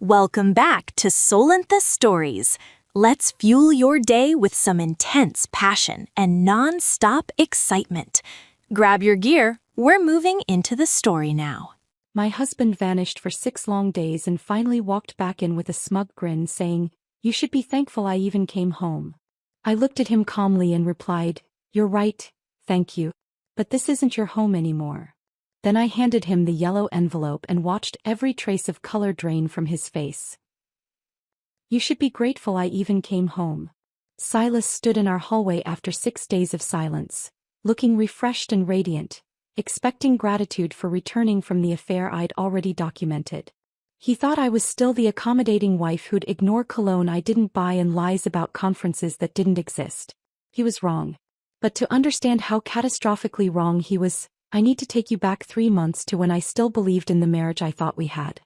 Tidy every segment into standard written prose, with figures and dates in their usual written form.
Welcome back to Solentha Stories. Let's fuel your day with some intense passion and non-stop excitement. Grab your gear, we're moving into the story now. My husband vanished for 6 long days and finally walked back in with a smug grin saying, "You should be thankful I even came home." I looked at him calmly and replied, "You're right, thank you. But this isn't your home anymore." Then I handed him the yellow envelope and watched every trace of color drain from his face. "You should be grateful I even came home." Silas stood in our hallway after 6 days of silence, looking refreshed and radiant, expecting gratitude for returning from the affair I'd already documented. He thought I was still the accommodating wife who'd ignore cologne I didn't buy and lies about conferences that didn't exist. He was wrong. But to understand how catastrophically wrong he was, I need to take you back 3 months to when I still believed in the marriage I thought we had.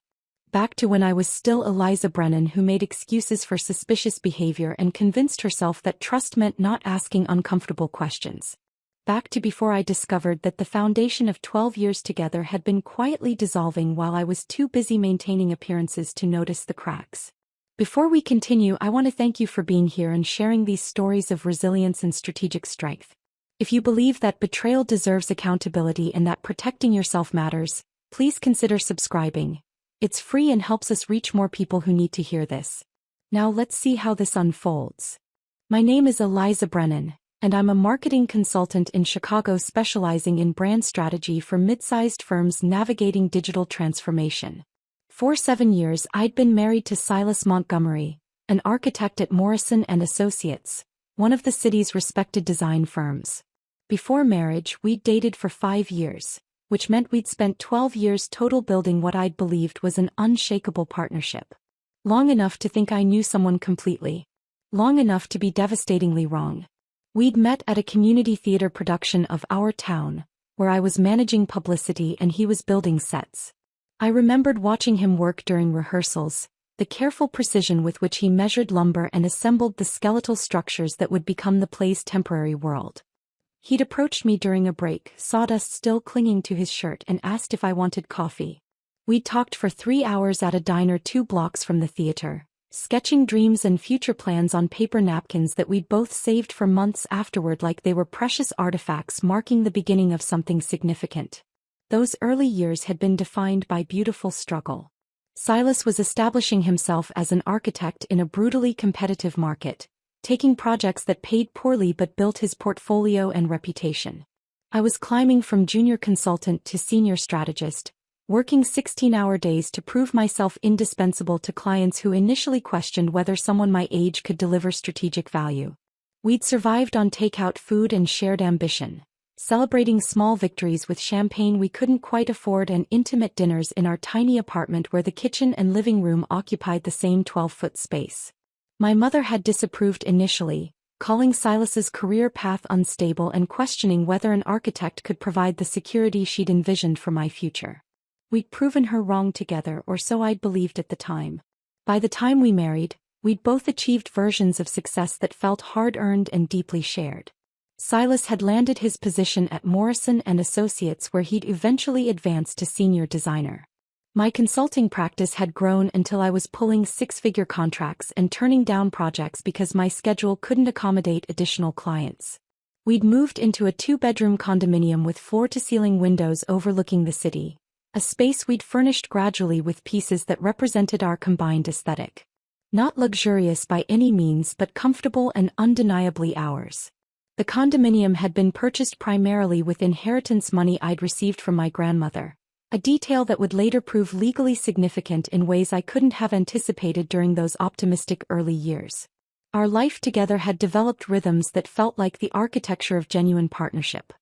Back to when I was still Eliza Brennan who made excuses for suspicious behavior and convinced herself that trust meant not asking uncomfortable questions. Back to before I discovered that the foundation of 12 years together had been quietly dissolving while I was too busy maintaining appearances to notice the cracks. Before we continue, I want to thank you for being here and sharing these stories of resilience and strategic strength. If you believe that betrayal deserves accountability and that protecting yourself matters, please consider subscribing. It's free and helps us reach more people who need to hear this. Now let's see how this unfolds. My name is Eliza Brennan, and I'm a marketing consultant in Chicago specializing in brand strategy for mid-sized firms navigating digital transformation. For 7 years I'd been married to Silas Montgomery, an architect at Morrison & Associates, one of the city's respected design firms. Before marriage, we'd dated for 5 years, which meant we'd spent 12 years total building what I'd believed was an unshakable partnership. Long enough to think I knew someone completely. Long enough to be devastatingly wrong. We'd met at a community theater production of Our Town, where I was managing publicity and he was building sets. I remembered watching him work during rehearsals, the careful precision with which he measured lumber and assembled the skeletal structures that would become the play's temporary world. He'd approached me during a break, sawdust still clinging to his shirt, and asked if I wanted coffee. We'd talked for 3 hours at a diner 2 blocks from the theater, sketching dreams and future plans on paper napkins that we'd both saved for months afterward like they were precious artifacts marking the beginning of something significant. Those early years had been defined by beautiful struggle. Silas was establishing himself as an architect in a brutally competitive market, taking projects that paid poorly but built his portfolio and reputation. I was climbing from junior consultant to senior strategist, working 16-hour days to prove myself indispensable to clients who initially questioned whether someone my age could deliver strategic value. We'd survived on takeout food and shared ambition, celebrating small victories with champagne we couldn't quite afford and intimate dinners in our tiny apartment where the kitchen and living room occupied the same 12-foot space. My mother had disapproved initially, calling Silas's career path unstable and questioning whether an architect could provide the security she'd envisioned for my future. We'd proven her wrong together, or so I'd believed at the time. By the time we married, we'd both achieved versions of success that felt hard-earned and deeply shared. Silas had landed his position at Morrison & Associates where he'd eventually advanced to senior designer. My consulting practice had grown until I was pulling 6-figure contracts and turning down projects because my schedule couldn't accommodate additional clients. We'd moved into a 2-bedroom condominium with floor-to-ceiling windows overlooking the city, a space we'd furnished gradually with pieces that represented our combined aesthetic. Not luxurious by any means, but comfortable and undeniably ours. The condominium had been purchased primarily with inheritance money I'd received from my grandmother, a detail that would later prove legally significant in ways I couldn't have anticipated during those optimistic early years. Our life together had developed rhythms that felt like the architecture of genuine partnership.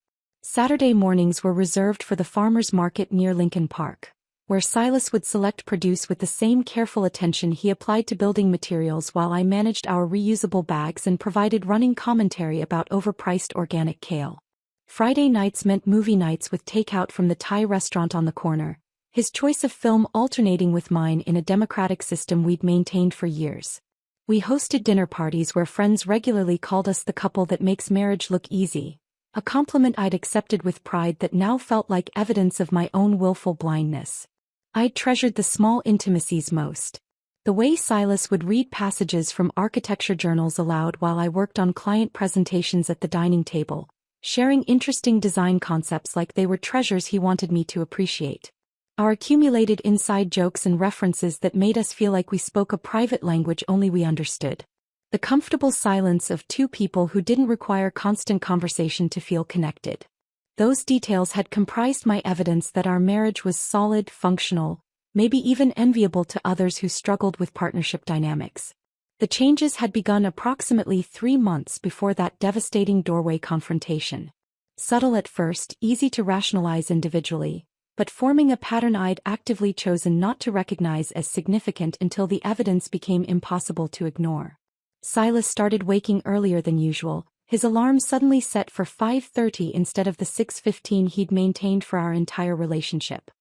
Saturday mornings were reserved for the farmers market near Lincoln Park, where Silas would select produce with the same careful attention he applied to building materials while I managed our reusable bags and provided running commentary about overpriced organic kale. Friday nights meant movie nights with takeout from the Thai restaurant on the corner, his choice of film alternating with mine in a democratic system we'd maintained for years. We hosted dinner parties where friends regularly called us the couple that makes marriage look easy, a compliment I'd accepted with pride that now felt like evidence of my own willful blindness. I'd treasured the small intimacies most. The way Silas would read passages from architecture journals aloud while I worked on client presentations at the dining table, sharing interesting design concepts like they were treasures he wanted me to appreciate. Our accumulated inside jokes and references that made us feel like we spoke a private language only we understood. The comfortable silence of two people who didn't require constant conversation to feel connected. Those details had comprised my evidence that our marriage was solid, functional, maybe even enviable to others who struggled with partnership dynamics. The changes had begun approximately 3 months before that devastating doorway confrontation. Subtle at first, easy to rationalize individually, but forming a pattern I'd actively chosen not to recognize as significant until the evidence became impossible to ignore. Silas started waking earlier than usual, his alarm suddenly set for 5:30 instead of the 6:15 he'd maintained for our entire relationship.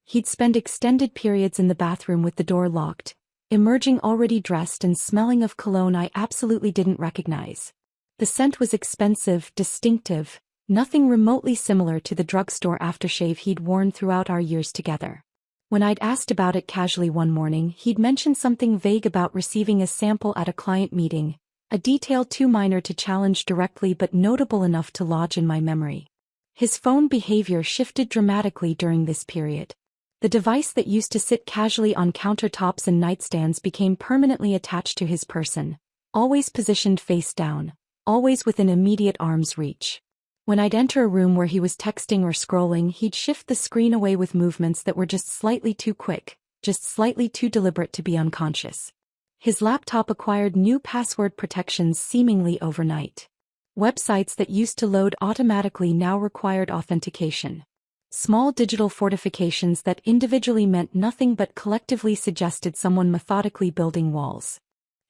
He'd spend extended periods in the bathroom with the door locked, emerging already dressed and smelling of cologne I absolutely didn't recognize. The scent was expensive, distinctive, nothing remotely similar to the drugstore aftershave he'd worn throughout our years together. When I'd asked about it casually one morning, he'd mentioned something vague about receiving a sample at a client meeting, a detail too minor to challenge directly but notable enough to lodge in my memory. His phone behavior shifted dramatically during this period. The device that used to sit casually on countertops and nightstands became permanently attached to his person, always positioned face down, always within immediate arm's reach. When I'd enter a room where he was texting or scrolling, he'd shift the screen away with movements that were just slightly too quick, just slightly too deliberate to be unconscious. His laptop acquired new password protections seemingly overnight. Websites that used to load automatically now required authentication. Small digital fortifications that individually meant nothing but collectively suggested someone methodically building walls.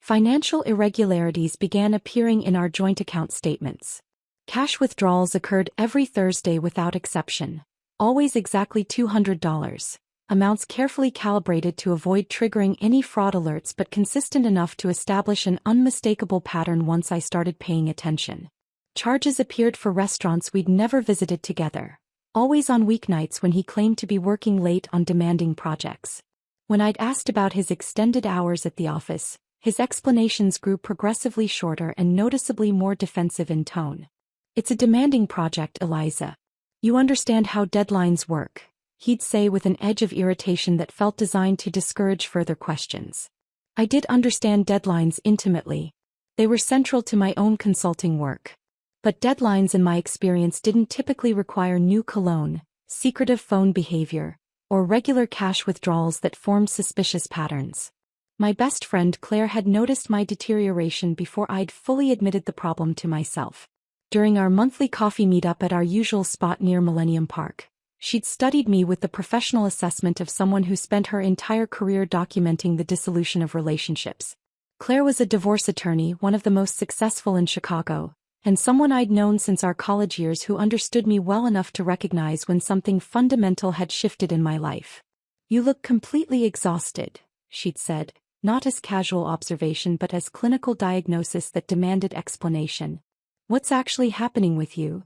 Financial irregularities began appearing in our joint account statements. Cash withdrawals occurred every Thursday without exception, always exactly $200, amounts carefully calibrated to avoid triggering any fraud alerts but consistent enough to establish an unmistakable pattern once I started paying attention. Charges appeared for restaurants we'd never visited together, always on weeknights when he claimed to be working late on demanding projects. When I'd asked about his extended hours at the office, his explanations grew progressively shorter and noticeably more defensive in tone. "It's a demanding project, Eliza. You understand how deadlines work," he'd say with an edge of irritation that felt designed to discourage further questions. I did understand deadlines intimately. They were central to my own consulting work. But deadlines in my experience didn't typically require new cologne, secretive phone behavior, or regular cash withdrawals that formed suspicious patterns. My best friend Claire had noticed my deterioration before I'd fully admitted the problem to myself. During our monthly coffee meetup at our usual spot near Millennium Park, she'd studied me with the professional assessment of someone who spent her entire career documenting the dissolution of relationships. Claire was a divorce attorney, one of the most successful in Chicago, and someone I'd known since our college years who understood me well enough to recognize when something fundamental had shifted in my life. "You look completely exhausted," she'd said, not as casual observation but as clinical diagnosis that demanded explanation. "What's actually happening with you?"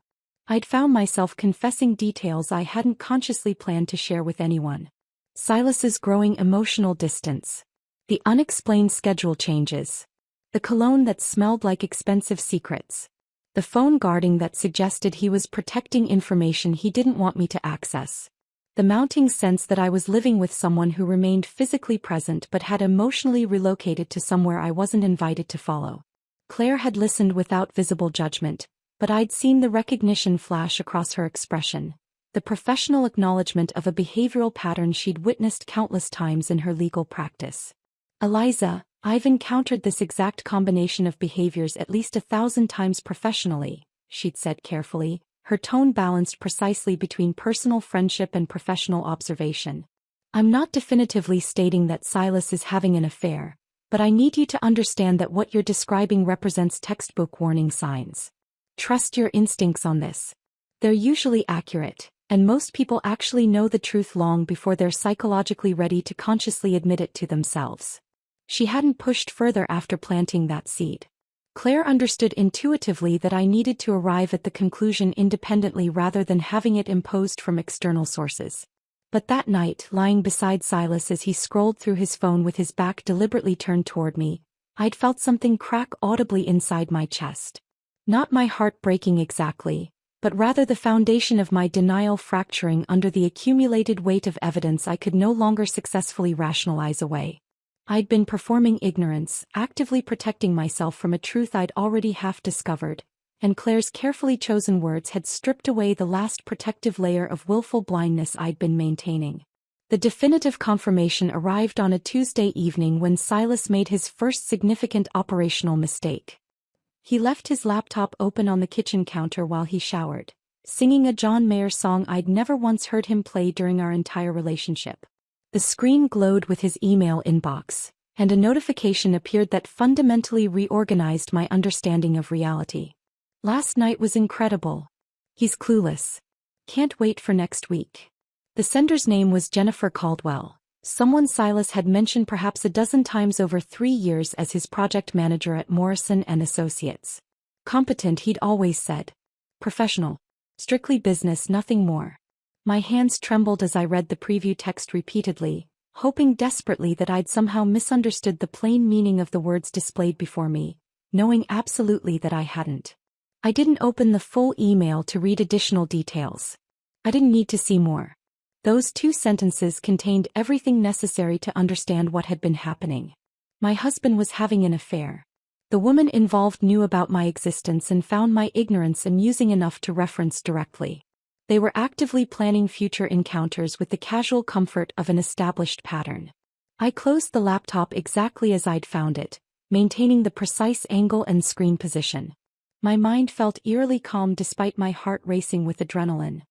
I'd found myself confessing details I hadn't consciously planned to share with anyone. Silas's growing emotional distance. The unexplained schedule changes. The cologne that smelled like expensive secrets. The phone guarding that suggested he was protecting information he didn't want me to access. The mounting sense that I was living with someone who remained physically present but had emotionally relocated to somewhere I wasn't invited to follow. Claire had listened without visible judgment, but I'd seen the recognition flash across her expression, the professional acknowledgement of a behavioral pattern she'd witnessed countless times in her legal practice. "Eliza, I've encountered this exact combination of behaviors at least 1,000 times professionally," she'd said carefully, her tone balanced precisely between personal friendship and professional observation. "I'm not definitively stating that Silas is having an affair, but I need you to understand that what you're describing represents textbook warning signs. Trust your instincts on this. They're usually accurate, and most people actually know the truth long before they're psychologically ready to consciously admit it to themselves." She hadn't pushed further after planting that seed. Claire understood intuitively that I needed to arrive at the conclusion independently rather than having it imposed from external sources. But that night, lying beside Silas as he scrolled through his phone with his back deliberately turned toward me, I'd felt something crack audibly inside my chest. Not my heart breaking exactly, but rather the foundation of my denial fracturing under the accumulated weight of evidence I could no longer successfully rationalize away. I'd been performing ignorance, actively protecting myself from a truth I'd already half discovered, and Claire's carefully chosen words had stripped away the last protective layer of willful blindness I'd been maintaining. The definitive confirmation arrived on a Tuesday evening when Silas made his first significant operational mistake. He left his laptop open on the kitchen counter while he showered, singing a John Mayer song I'd never once heard him play during our entire relationship. The screen glowed with his email inbox, and a notification appeared that fundamentally reorganized my understanding of reality. Last night was incredible. He's clueless. Can't wait for next week. The sender's name was Jennifer Caldwell, someone Silas had mentioned perhaps a dozen times over 3 years as his project manager at Morrison & Associates. Competent, he'd always said. Professional. Strictly business, nothing more. My hands trembled as I read the preview text repeatedly, hoping desperately that I'd somehow misunderstood the plain meaning of the words displayed before me, knowing absolutely that I hadn't. I didn't open the full email to read additional details. I didn't need to see more. Those 2 sentences contained everything necessary to understand what had been happening. My husband was having an affair. The woman involved knew about my existence and found my ignorance amusing enough to reference directly. They were actively planning future encounters with the casual comfort of an established pattern. I closed the laptop exactly as I'd found it, maintaining the precise angle and screen position. My mind felt eerily calm despite my heart racing with adrenaline.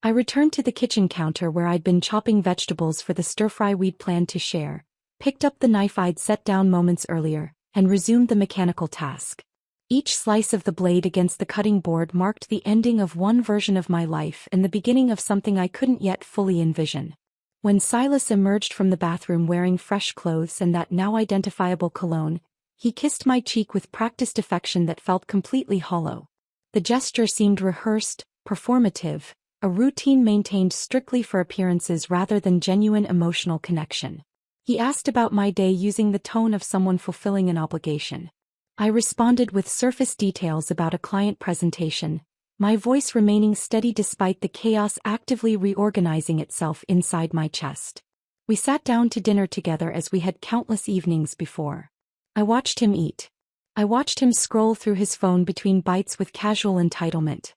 I returned to the kitchen counter where I'd been chopping vegetables for the stir-fry we'd planned to share, picked up the knife I'd set down moments earlier, and resumed the mechanical task. Each slice of the blade against the cutting board marked the ending of one version of my life and the beginning of something I couldn't yet fully envision. When Silas emerged from the bathroom wearing fresh clothes and that now identifiable cologne, he kissed my cheek with practiced affection that felt completely hollow. The gesture seemed rehearsed, performative, a routine maintained strictly for appearances rather than genuine emotional connection. He asked about my day using the tone of someone fulfilling an obligation. I responded with surface details about a client presentation, my voice remaining steady despite the chaos actively reorganizing itself inside my chest. We sat down to dinner together as we had countless evenings before. I watched him eat. I watched him scroll through his phone between bites with casual entitlement.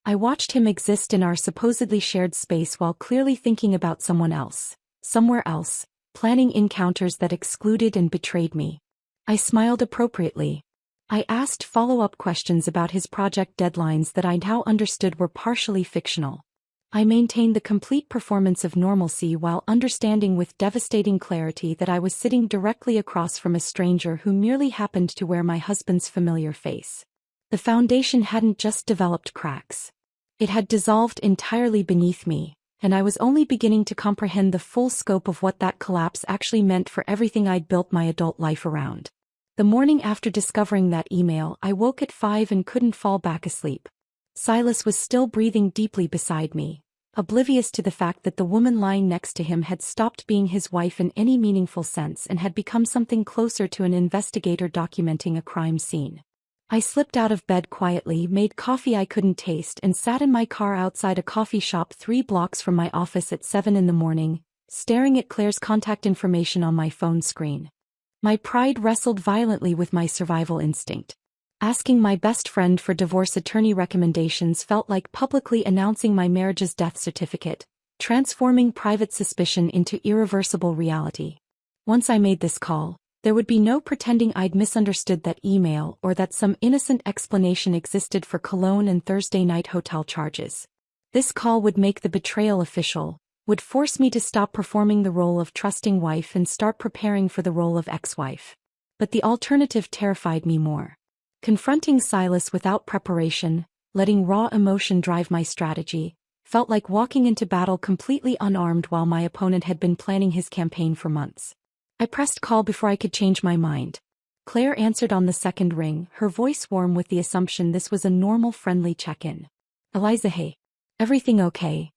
I watched him exist in our supposedly shared space while clearly thinking about someone else, somewhere else, planning encounters that excluded and betrayed me. I smiled appropriately. I asked follow-up questions about his project deadlines that I now understood were partially fictional. I maintained the complete performance of normalcy while understanding with devastating clarity that I was sitting directly across from a stranger who merely happened to wear my husband's familiar face. The foundation hadn't just developed cracks. It had dissolved entirely beneath me, and I was only beginning to comprehend the full scope of what that collapse actually meant for everything I'd built my adult life around. The morning after discovering that email, I woke at 5 and couldn't fall back asleep. Silas was still breathing deeply beside me, oblivious to the fact that the woman lying next to him had stopped being his wife in any meaningful sense and had become something closer to an investigator documenting a crime scene. I slipped out of bed quietly, made coffee I couldn't taste, and sat in my car outside a coffee shop 3 blocks from my office at 7 in the morning, staring at Claire's contact information on my phone screen. My pride wrestled violently with my survival instinct. Asking my best friend for divorce attorney recommendations felt like publicly announcing my marriage's death certificate, transforming private suspicion into irreversible reality. Once I made this call, there would be no pretending I'd misunderstood that email or that some innocent explanation existed for cologne and Thursday night hotel charges. This call would make the betrayal official, would force me to stop performing the role of trusting wife and start preparing for the role of ex-wife. But the alternative terrified me more. Confronting Silas without preparation, letting raw emotion drive my strategy, felt like walking into battle completely unarmed while my opponent had been planning his campaign for months. I pressed call before I could change my mind. Claire answered on the second ring, her voice warm with the assumption this was a normal friendly check-in. Eliza, hey. Everything okay?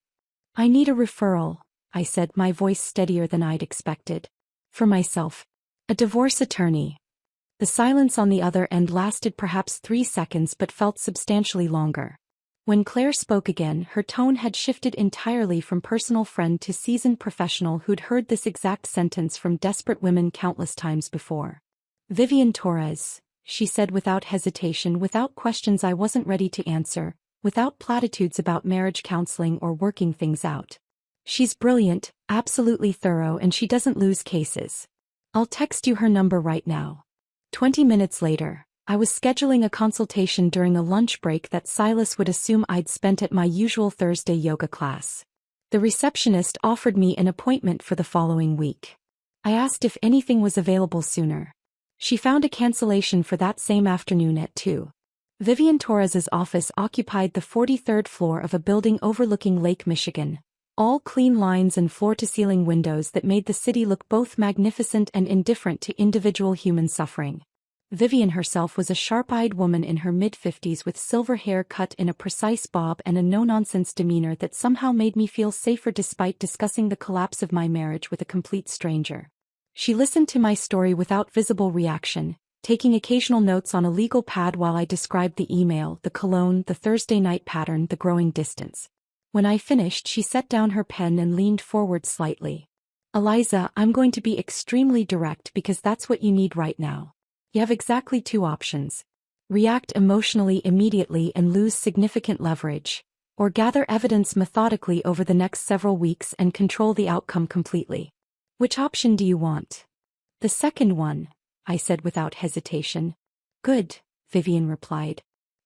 I need a referral. I said, my voice steadier than I'd expected. For myself. A divorce attorney. The silence on the other end lasted perhaps 3 seconds but felt substantially longer. When Claire spoke again, her tone had shifted entirely from personal friend to seasoned professional who'd heard this exact sentence from desperate women countless times before. Vivian Torres, she said without hesitation, without questions I wasn't ready to answer, without platitudes about marriage counseling or working things out. She's brilliant, absolutely thorough, and she doesn't lose cases. I'll text you her number right now. 20 minutes later, I was scheduling a consultation during a lunch break that Silas would assume I'd spent at my usual Thursday yoga class. The receptionist offered me an appointment for the following week. I asked if anything was available sooner. She found a cancellation for that same afternoon at 2. Vivian Torres's office occupied the 43rd floor of a building overlooking Lake Michigan. All clean lines and floor-to-ceiling windows that made the city look both magnificent and indifferent to individual human suffering. Vivian herself was a sharp-eyed woman in her mid-50s with silver hair cut in a precise bob and a no-nonsense demeanor that somehow made me feel safer despite discussing the collapse of my marriage with a complete stranger. She listened to my story without visible reaction, taking occasional notes on a legal pad while I described the email, the cologne, the Thursday night pattern, the growing distance. When I finished, she set down her pen and leaned forward slightly. Eliza, I'm going to be extremely direct because that's what you need right now. You have exactly 2 options. React emotionally immediately and lose significant leverage, or gather evidence methodically over the next several weeks and control the outcome completely. Which option do you want? The second one, I said without hesitation. Good, Vivian replied.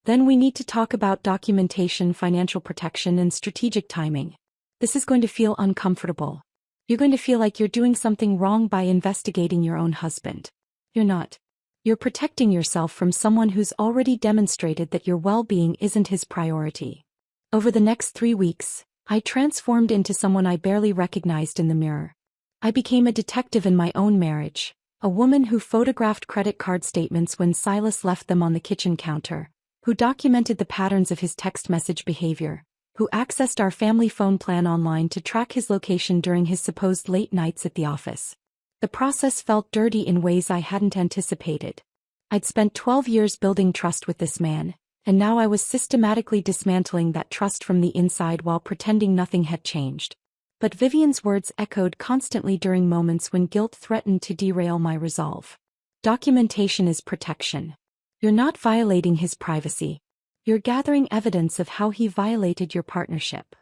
Then we need to talk about documentation, financial protection, and strategic timing. This is going to feel uncomfortable. You're going to feel like you're doing something wrong by investigating your own husband. You're not. You're protecting yourself from someone who's already demonstrated that your well-being isn't his priority. Over the next 3 weeks, I transformed into someone I barely recognized in the mirror. I became a detective in my own marriage, a woman who photographed credit card statements when Silas left them on the kitchen counter, who documented the patterns of his text message behavior, who accessed our family phone plan online to track his location during his supposed late nights at the office. The process felt dirty in ways I hadn't anticipated. I'd spent 12 years building trust with this man, and now I was systematically dismantling that trust from the inside while pretending nothing had changed. But Vivian's words echoed constantly during moments when guilt threatened to derail my resolve. Documentation is protection. You're not violating his privacy. You're gathering evidence of how he violated your partnership.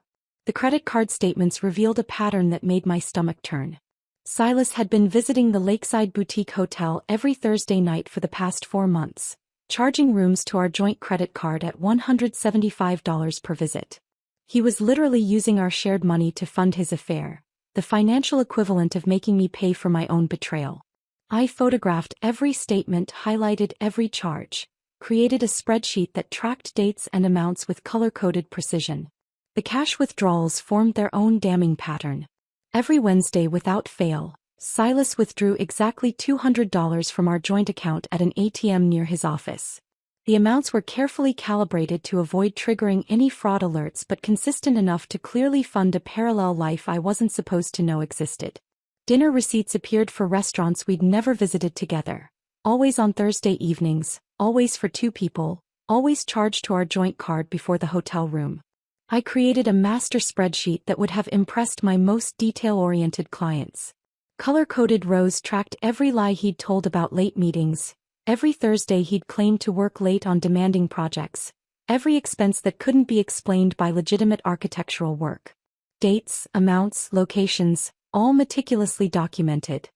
The credit card statements revealed a pattern that made my stomach turn. Silas had been visiting the Lakeside Boutique Hotel every Thursday night for the past 4 months, charging rooms to our joint credit card at $175 per visit. He was literally using our shared money to fund his affair, the financial equivalent of making me pay for my own betrayal. I photographed every statement, highlighted every charge, created a spreadsheet that tracked dates and amounts with color-coded precision. The cash withdrawals formed their own damning pattern. Every Wednesday without fail, Silas withdrew exactly $200 from our joint account at an ATM near his office. The amounts were carefully calibrated to avoid triggering any fraud alerts but consistent enough to clearly fund a parallel life I wasn't supposed to know existed. Dinner receipts appeared for restaurants we'd never visited together. Always on Thursday evenings, always for 2 people, always charged to our joint card before the hotel room. I created a master spreadsheet that would have impressed my most detail-oriented clients. Color-coded rows tracked every lie he'd told about late meetings, every Thursday he'd claimed to work late on demanding projects, every expense that couldn't be explained by legitimate architectural work. Dates, amounts, locations, all meticulously documented.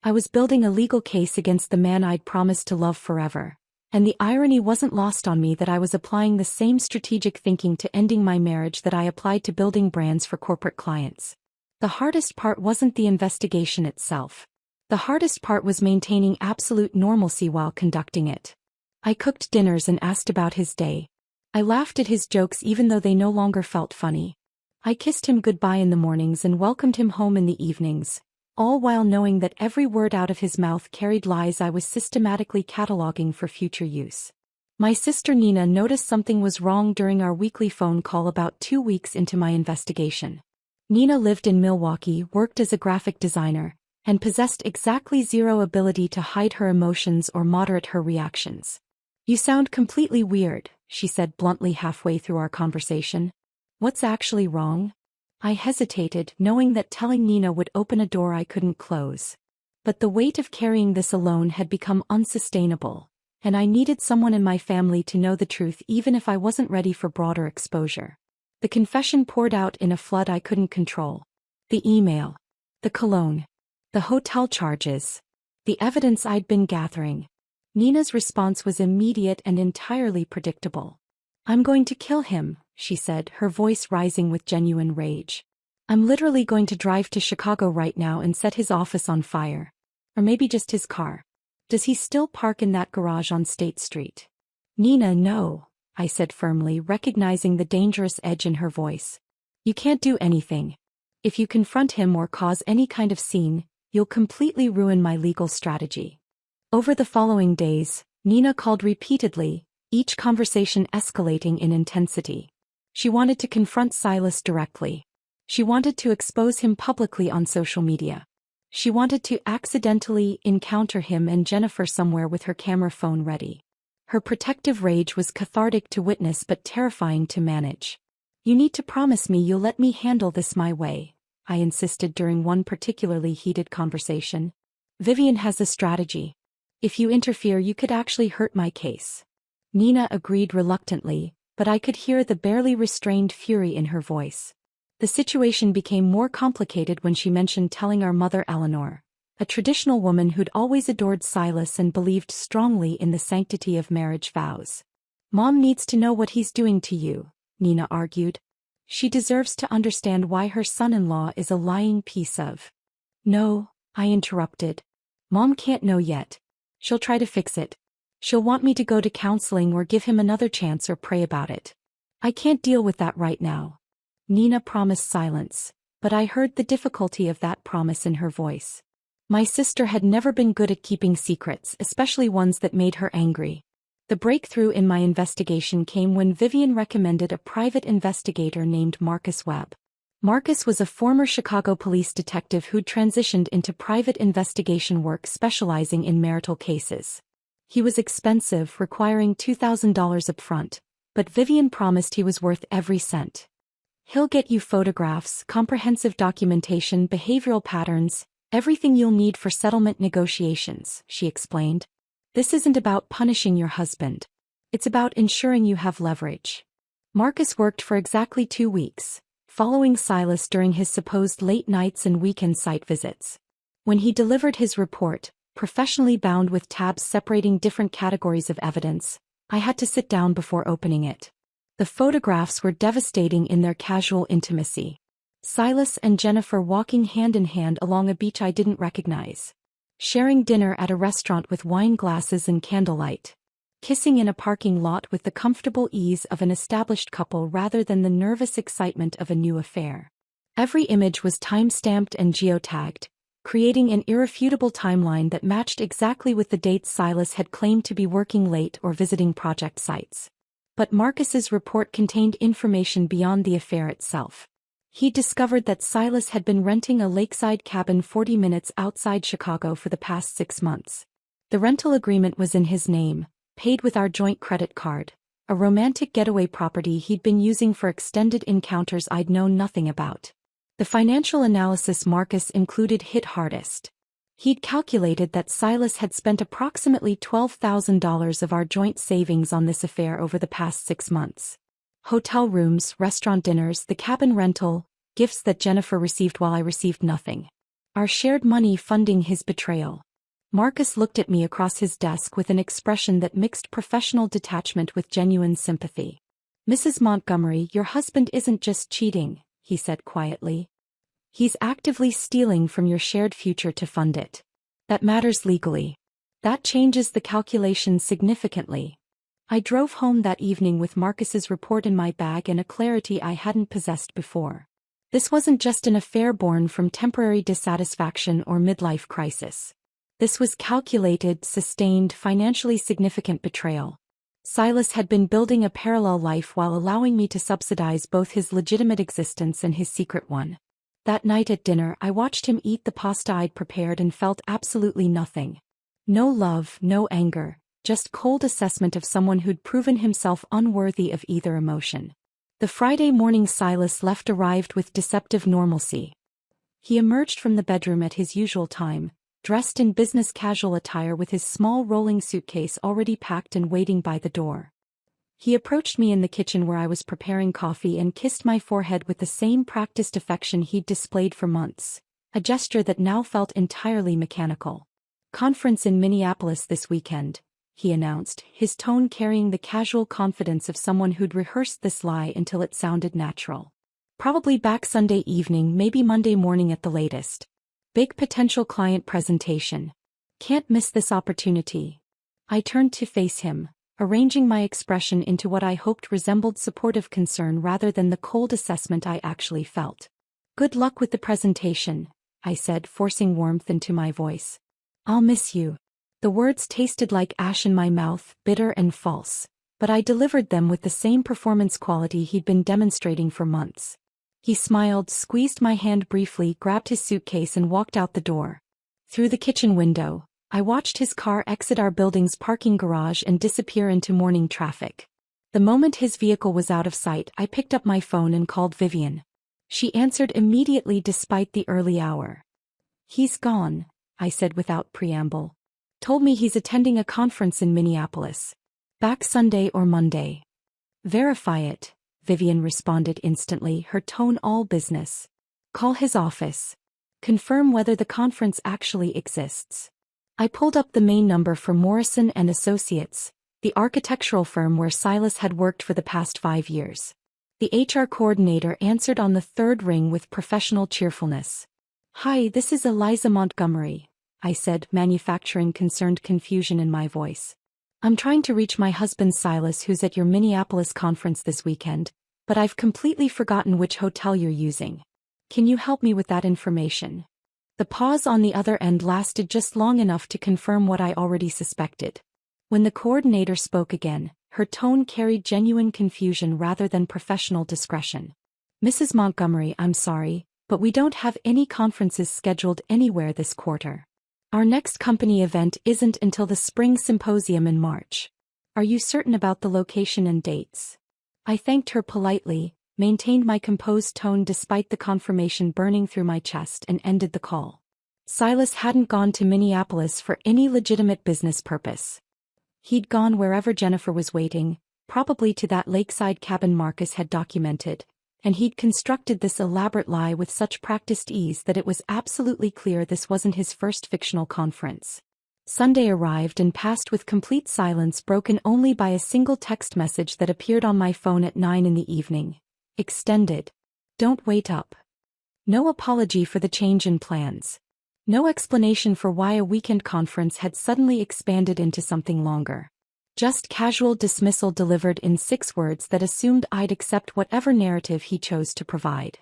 I was building a legal case against the man I'd promised to love forever. And the irony wasn't lost on me that I was applying the same strategic thinking to ending my marriage that I applied to building brands for corporate clients. The hardest part wasn't the investigation itself. The hardest part was maintaining absolute normalcy while conducting it. I cooked dinners and asked about his day. I laughed at his jokes even though they no longer felt funny. I kissed him goodbye in the mornings and welcomed him home in the evenings, all while knowing that every word out of his mouth carried lies I was systematically cataloging for future use. My sister Nina noticed something was wrong during our weekly phone call about 2 weeks into my investigation. Nina lived in Milwaukee, worked as a graphic designer, and possessed exactly zero ability to hide her emotions or moderate her reactions. "You sound completely weird," she said bluntly halfway through our conversation. "What's actually wrong?" I hesitated, knowing that telling Nina would open a door I couldn't close. But the weight of carrying this alone had become unsustainable, and I needed someone in my family to know the truth even if I wasn't ready for broader exposure. The confession poured out in a flood I couldn't control. The email. The cologne. The hotel charges. The evidence I'd been gathering. Nina's response was immediate and entirely predictable. "I'm going to kill him," she said, her voice rising with genuine rage. "I'm literally going to drive to Chicago right now and set his office on fire. Or maybe just his car. Does he still park in that garage on State Street?" "Nina, no," I said firmly, recognizing the dangerous edge in her voice. "You can't do anything. If you confront him or cause any kind of scene, you'll completely ruin my legal strategy." Over the following days, Nina called repeatedly, each conversation escalating in intensity. She wanted to confront Silas directly. She wanted to expose him publicly on social media. She wanted to accidentally encounter him and Jennifer somewhere with her camera phone ready. Her protective rage was cathartic to witness but terrifying to manage. "You need to promise me you'll let me handle this my way," I insisted during one particularly heated conversation. "Vivian has a strategy. If you interfere, you could actually hurt my case." Nina agreed reluctantly, but I could hear the barely restrained fury in her voice. The situation became more complicated when she mentioned telling our mother Eleanor, a traditional woman who'd always adored Silas and believed strongly in the sanctity of marriage vows. "Mom needs to know what he's doing to you," Nina argued. "She deserves to understand why her son-in-law is a lying piece of—" "No," I interrupted. "Mom can't know yet. She'll try to fix it. She'll want me to go to counseling or give him another chance or pray about it. I can't deal with that right now." Nina promised silence, but I heard the difficulty of that promise in her voice. My sister had never been good at keeping secrets, especially ones that made her angry. The breakthrough in my investigation came when Vivian recommended a private investigator named Marcus Webb. Marcus was a former Chicago police detective who'd transitioned into private investigation work specializing in marital cases. He was expensive, requiring $2,000 upfront, but Vivian promised he was worth every cent. "He'll get you photographs, comprehensive documentation, behavioral patterns, everything you'll need for settlement negotiations," she explained. "This isn't about punishing your husband. It's about ensuring you have leverage." Marcus worked for exactly 2 weeks, following Silas during his supposed late nights and weekend site visits. When he delivered his report, professionally bound with tabs separating different categories of evidence, I had to sit down before opening it. The photographs were devastating in their casual intimacy. Silas and Jennifer walking hand in hand along a beach I didn't recognize. Sharing dinner at a restaurant with wine glasses and candlelight. Kissing in a parking lot with the comfortable ease of an established couple rather than the nervous excitement of a new affair. Every image was time-stamped and geotagged, creating an irrefutable timeline that matched exactly with the dates Silas had claimed to be working late or visiting project sites. But Marcus's report contained information beyond the affair itself. He discovered that Silas had been renting a lakeside cabin 40 minutes outside Chicago for the past 6 months. The rental agreement was in his name, paid with our joint credit card, a romantic getaway property he'd been using for extended encounters I'd known nothing about. The financial analysis Marcus included hit hardest. He'd calculated that Silas had spent approximately $12,000 of our joint savings on this affair over the past 6 months. Hotel rooms, restaurant dinners, the cabin rental, gifts that Jennifer received while I received nothing. Our shared money funding his betrayal. Marcus looked at me across his desk with an expression that mixed professional detachment with genuine sympathy. "Mrs. Montgomery, your husband isn't just cheating," he said quietly. "He's actively stealing from your shared future to fund it. That matters legally. That changes the calculation significantly." I drove home that evening with Marcus's report in my bag and a clarity I hadn't possessed before. This wasn't just an affair born from temporary dissatisfaction or midlife crisis. This was calculated, sustained, financially significant betrayal. Silas had been building a parallel life while allowing me to subsidize both his legitimate existence and his secret one. That night at dinner, I watched him eat the pasta I'd prepared and felt absolutely nothing. No love, no anger, just cold assessment of someone who'd proven himself unworthy of either emotion. The Friday morning Silas left arrived with deceptive normalcy. He emerged from the bedroom at his usual time, dressed in business casual attire with his small rolling suitcase already packed and waiting by the door. He approached me in the kitchen where I was preparing coffee and kissed my forehead with the same practiced affection he'd displayed for months, a gesture that now felt entirely mechanical. "Conference in Minneapolis this weekend," he announced, his tone carrying the casual confidence of someone who'd rehearsed this lie until it sounded natural. "Probably back Sunday evening, maybe Monday morning at the latest. Big potential client presentation. Can't miss this opportunity." I turned to face him, arranging my expression into what I hoped resembled supportive concern rather than the cold assessment I actually felt. "Good luck with the presentation," I said, forcing warmth into my voice. "I'll miss you." The words tasted like ash in my mouth, bitter and false, but I delivered them with the same performance quality he'd been demonstrating for months. He smiled, squeezed my hand briefly, grabbed his suitcase and walked out the door. Through the kitchen window, I watched his car exit our building's parking garage and disappear into morning traffic. The moment his vehicle was out of sight, I picked up my phone and called Vivian. She answered immediately despite the early hour. "He's gone," I said without preamble. "Told me he's attending a conference in Minneapolis. Back Sunday or Monday." "Verify it," Vivian responded instantly, her tone all business. "Call his office. Confirm whether the conference actually exists." I pulled up the main number for Morrison and Associates, the architectural firm where Silas had worked for the past 5 years. The HR coordinator answered on the third ring with professional cheerfulness. "Hi, this is Eliza Montgomery," I said, manufacturing concerned confusion in my voice. "I'm trying to reach my husband Silas, who's at your Minneapolis conference this weekend, but I've completely forgotten which hotel you're using. Can you help me with that information?" The pause on the other end lasted just long enough to confirm what I already suspected. When the coordinator spoke again, her tone carried genuine confusion rather than professional discretion. "Mrs. Montgomery, I'm sorry, but we don't have any conferences scheduled anywhere this quarter. Our next company event isn't until the spring symposium in March. Are you certain about the location and dates?" I thanked her politely, maintained my composed tone despite the confirmation burning through my chest, and ended the call. Silas hadn't gone to Minneapolis for any legitimate business purpose. He'd gone wherever Jennifer was waiting, probably to that lakeside cabin Marcus had documented, and he'd constructed this elaborate lie with such practiced ease that it was absolutely clear this wasn't his first fictional conference. Sunday arrived and passed with complete silence, broken only by a single text message that appeared on my phone at 9 in the evening. Extended. Don't wait up. No apology for the change in plans. No explanation for why a weekend conference had suddenly expanded into something longer. Just casual dismissal delivered in 6 words that assumed I'd accept whatever narrative he chose to provide.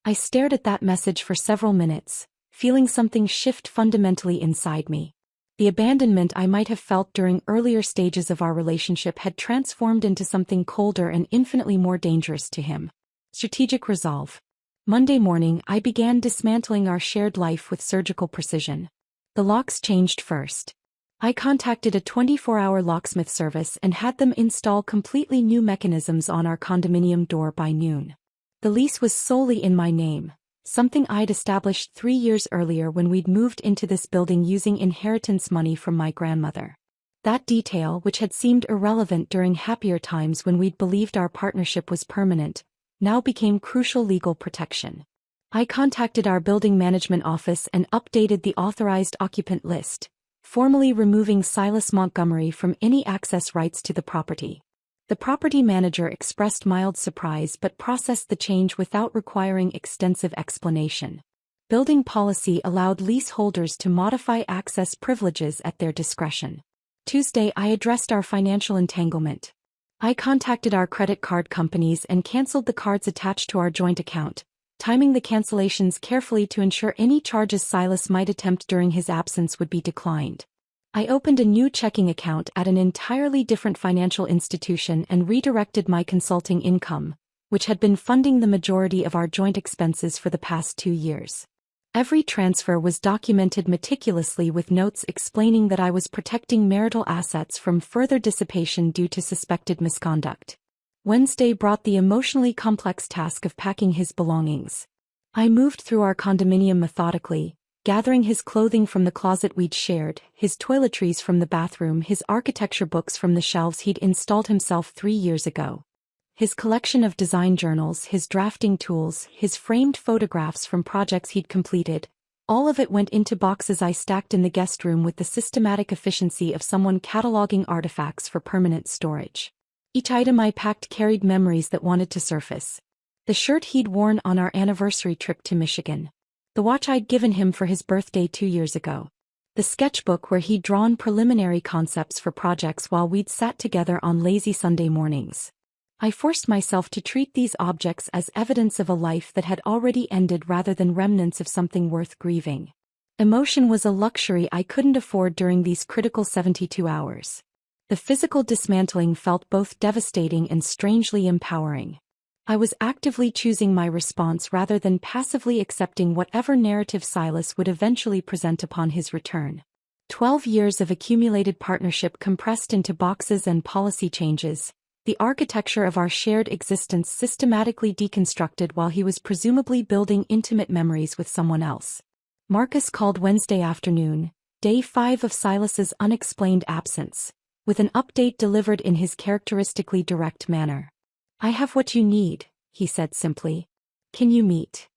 I stared at that message for several minutes, feeling something shift fundamentally inside me. The abandonment I might have felt during earlier stages of our relationship had transformed into something colder and infinitely more dangerous to him. Strategic resolve. Monday morning, I began dismantling our shared life with surgical precision. The locks changed first. I contacted a 24-hour locksmith service and had them install completely new mechanisms on our condominium door by noon. The lease was solely in my name, something I'd established 3 years earlier when we'd moved into this building using inheritance money from my grandmother. That detail, which had seemed irrelevant during happier times when we'd believed our partnership was permanent, now became crucial legal protection. I contacted our building management office and updated the authorized occupant list, formally removing Silas Montgomery from any access rights to the property. The property manager expressed mild surprise but processed the change without requiring extensive explanation. Building policy allowed leaseholders to modify access privileges at their discretion. Tuesday, I addressed our financial entanglement. I contacted our credit card companies and canceled the cards attached to our joint account, timing the cancellations carefully to ensure any charges Silas might attempt during his absence would be declined. I opened a new checking account at an entirely different financial institution and redirected my consulting income, which had been funding the majority of our joint expenses for the past 2 years. Every transfer was documented meticulously with notes explaining that I was protecting marital assets from further dissipation due to suspected misconduct. Wednesday brought the emotionally complex task of packing his belongings. I moved through our condominium methodically, gathering his clothing from the closet we'd shared, his toiletries from the bathroom, his architecture books from the shelves he'd installed himself 3 years ago. His collection of design journals, his drafting tools, his framed photographs from projects he'd completed, all of it went into boxes I stacked in the guest room with the systematic efficiency of someone cataloging artifacts for permanent storage. Each item I packed carried memories that wanted to surface. The shirt he'd worn on our anniversary trip to Michigan. The watch I'd given him for his birthday 2 years ago. The sketchbook where he'd drawn preliminary concepts for projects while we'd sat together on lazy Sunday mornings. I forced myself to treat these objects as evidence of a life that had already ended rather than remnants of something worth grieving. Emotion was a luxury I couldn't afford during these critical 72 hours. The physical dismantling felt both devastating and strangely empowering. I was actively choosing my response rather than passively accepting whatever narrative Silas would eventually present upon his return. 12 years of accumulated partnership compressed into boxes and policy changes. The architecture of our shared existence systematically deconstructed while he was presumably building intimate memories with someone else. Marcus called Wednesday afternoon, day 5 of Silas's unexplained absence, with an update delivered in his characteristically direct manner. "I have what you need," he said simply. "Can you meet?"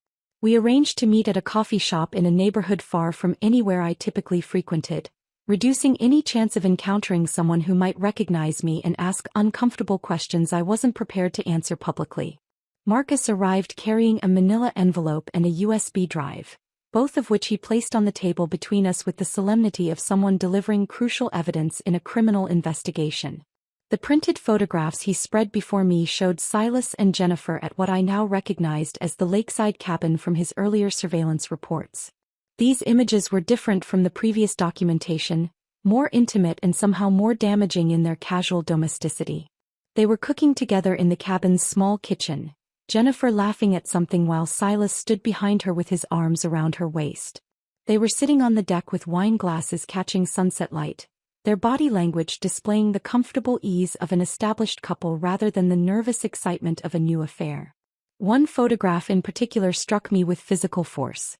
We arranged to meet at a coffee shop in a neighborhood far from anywhere I typically frequented, reducing any chance of encountering someone who might recognize me and ask uncomfortable questions I wasn't prepared to answer publicly. Marcus arrived carrying a manila envelope and a USB drive, both of which he placed on the table between us with the solemnity of someone delivering crucial evidence in a criminal investigation. The printed photographs he spread before me showed Silas and Jennifer at what I now recognized as the lakeside cabin from his earlier surveillance reports. These images were different from the previous documentation, more intimate and somehow more damaging in their casual domesticity. They were cooking together in the cabin's small kitchen, Jennifer laughing at something while Silas stood behind her with his arms around her waist. They were sitting on the deck with wine glasses catching sunset light, their body language displaying the comfortable ease of an established couple rather than the nervous excitement of a new affair. One photograph in particular struck me with physical force.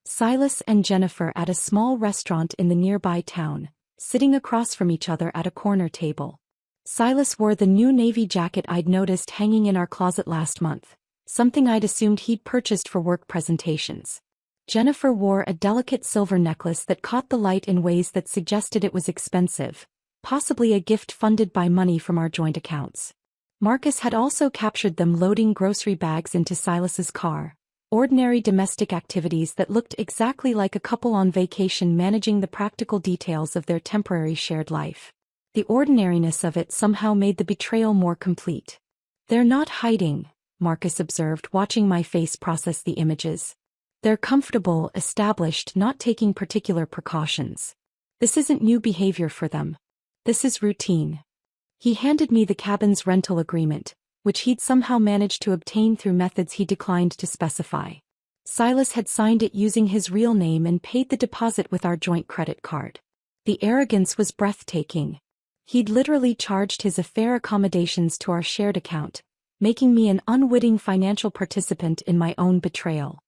Silas and Jennifer at a small restaurant in the nearby town, sitting across from each other at a corner table. Silas wore the new navy jacket I'd noticed hanging in our closet last month, something I'd assumed he'd purchased for work presentations. Jennifer wore a delicate silver necklace that caught the light in ways that suggested it was expensive, possibly a gift funded by money from our joint accounts. Marcus had also captured them loading grocery bags into Silas's car. Ordinary domestic activities that looked exactly like a couple on vacation managing the practical details of their temporary shared life. The ordinariness of it somehow made the betrayal more complete. "They're not hiding," Marcus observed, watching my face process the images. "They're comfortable, established, not taking particular precautions. This isn't new behavior for them. This is routine." He handed me the cabin's rental agreement, which he'd somehow managed to obtain through methods he declined to specify. Silas had signed it using his real name and paid the deposit with our joint credit card. The arrogance was breathtaking. He'd literally charged his affair accommodations to our shared account, making me an unwitting financial participant in my own betrayal.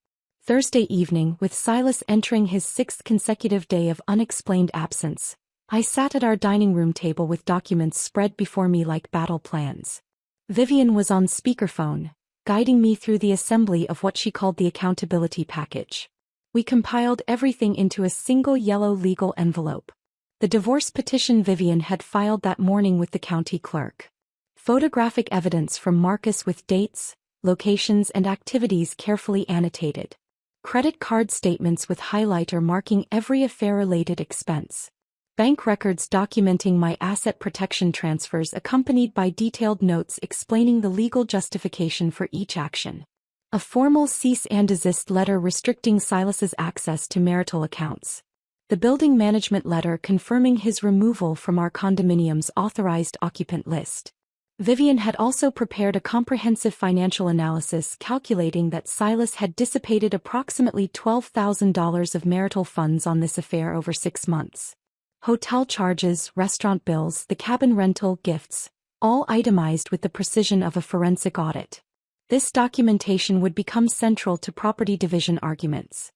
Thursday evening, with Silas entering his 6th consecutive day of unexplained absence, I sat at our dining room table with documents spread before me like battle plans. Vivian was on speakerphone, guiding me through the assembly of what she called the accountability package. We compiled everything into a single yellow legal envelope. The divorce petition Vivian had filed that morning with the county clerk. Photographic evidence from Marcus with dates, locations and activities carefully annotated. Credit card statements with highlighter marking every affair-related expense. Bank records documenting my asset protection transfers accompanied by detailed notes explaining the legal justification for each action. A formal cease and desist letter restricting Silas's access to marital accounts. The building management letter confirming his removal from our condominium's authorized occupant list. Vivian had also prepared a comprehensive financial analysis calculating that Silas had dissipated approximately $12,000 of marital funds on this affair over 6 months. Hotel charges, restaurant bills, the cabin rental, gifts, all itemized with the precision of a forensic audit. This documentation would become central to property division arguments.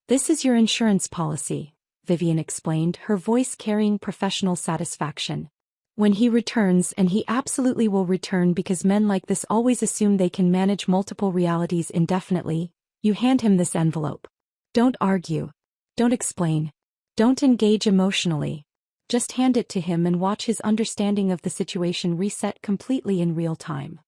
"This is your insurance policy," Vivian explained, her voice carrying professional satisfaction. "When he returns, and he absolutely will return because men like this always assume they can manage multiple realities indefinitely, you hand him this envelope. Don't argue. Don't explain. Don't engage emotionally. Just hand it to him and watch his understanding of the situation reset completely in real time."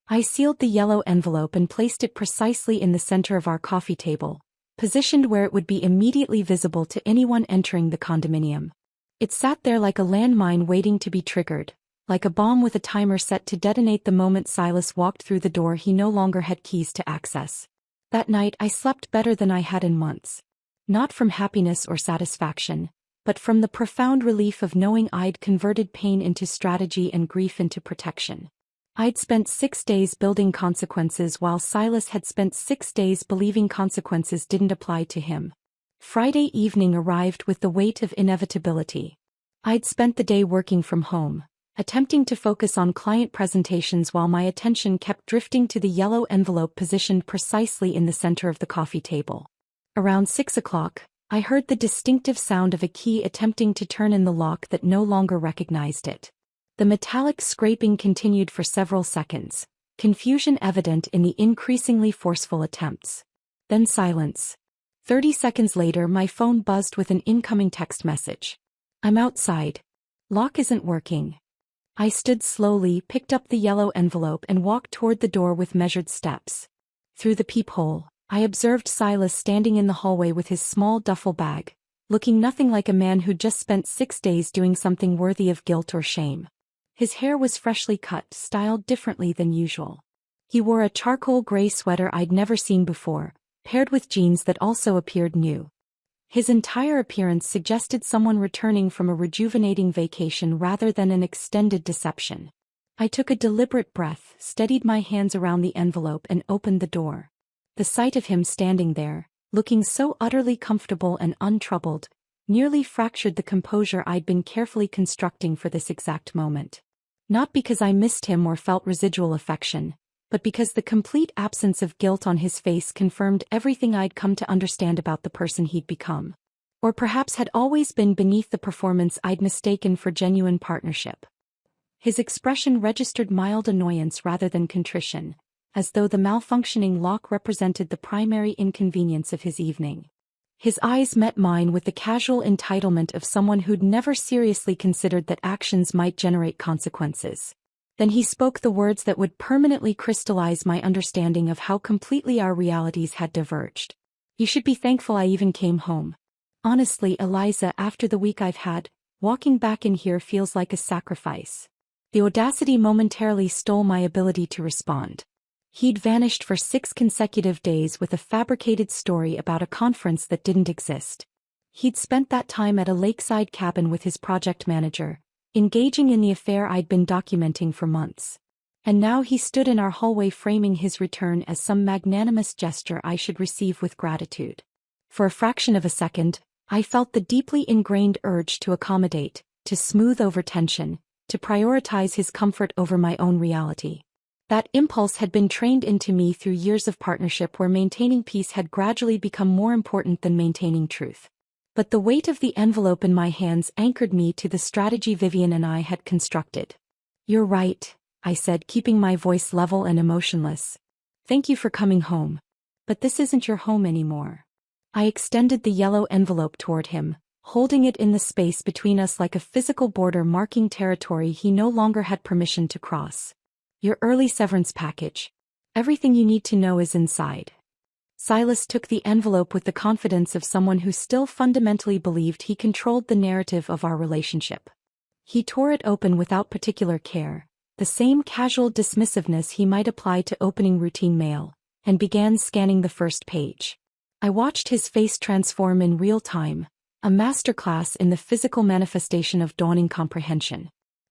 I sealed the yellow envelope and placed it precisely in the center of our coffee table, positioned where it would be immediately visible to anyone entering the condominium. It sat there like a landmine waiting to be triggered, like a bomb with a timer set to detonate the moment Silas walked through the door he no longer had keys to access. That night I slept better than I had in months. Not from happiness or satisfaction, but from the profound relief of knowing I'd converted pain into strategy and grief into protection. I'd spent 6 days building consequences while Silas had spent 6 days believing consequences didn't apply to him. Friday evening arrived with the weight of inevitability. I'd spent the day working from home, attempting to focus on client presentations while my attention kept drifting to the yellow envelope positioned precisely in the center of the coffee table. Around 6 o'clock, I heard the distinctive sound of a key attempting to turn in the lock that no longer recognized it. The metallic scraping continued for several seconds, confusion evident in the increasingly forceful attempts. Then silence. 30 seconds later my phone buzzed with an incoming text message. "I'm outside. Lock isn't working." I stood slowly, picked up the yellow envelope and walked toward the door with measured steps. Through the peephole, I observed Silas standing in the hallway with his small duffel bag, looking nothing like a man who'd just spent 6 days doing something worthy of guilt or shame. His hair was freshly cut, styled differently than usual. He wore a charcoal gray sweater I'd never seen before, paired with jeans that also appeared new. His entire appearance suggested someone returning from a rejuvenating vacation rather than an extended deception. I took a deliberate breath, steadied my hands around the envelope and opened the door. The sight of him standing there, looking so utterly comfortable and untroubled, nearly fractured the composure I'd been carefully constructing for this exact moment. Not because I missed him or felt residual affection, but because the complete absence of guilt on his face confirmed everything I'd come to understand about the person he'd become. Or perhaps had always been beneath the performance I'd mistaken for genuine partnership. His expression registered mild annoyance rather than contrition, as though the malfunctioning lock represented the primary inconvenience of his evening. His eyes met mine with the casual entitlement of someone who'd never seriously considered that actions might generate consequences. Then he spoke the words that would permanently crystallize my understanding of how completely our realities had diverged. "You should be thankful I even came home. Honestly, Eliza, after the week I've had, walking back in here feels like a sacrifice." The audacity momentarily stole my ability to respond. He'd vanished for 6 consecutive days with a fabricated story about a conference that didn't exist. He'd spent that time at a lakeside cabin with his project manager, engaging in the affair I'd been documenting for months. And now he stood in our hallway framing his return as some magnanimous gesture I should receive with gratitude. For a fraction of a second, I felt the deeply ingrained urge to accommodate, to smooth over tension, to prioritize his comfort over my own reality. That impulse had been trained into me through years of partnership where maintaining peace had gradually become more important than maintaining truth. But the weight of the envelope in my hands anchored me to the strategy Vivian and I had constructed. "You're right," I said, keeping my voice level and emotionless. "Thank you for coming home. But this isn't your home anymore." I extended the yellow envelope toward him, holding it in the space between us like a physical border marking territory he no longer had permission to cross. "Your early severance package. Everything you need to know is inside." Silas took the envelope with the confidence of someone who still fundamentally believed he controlled the narrative of our relationship. He tore it open without particular care, the same casual dismissiveness he might apply to opening routine mail, and began scanning the first page. I watched his face transform in real time, a masterclass in the physical manifestation of dawning comprehension.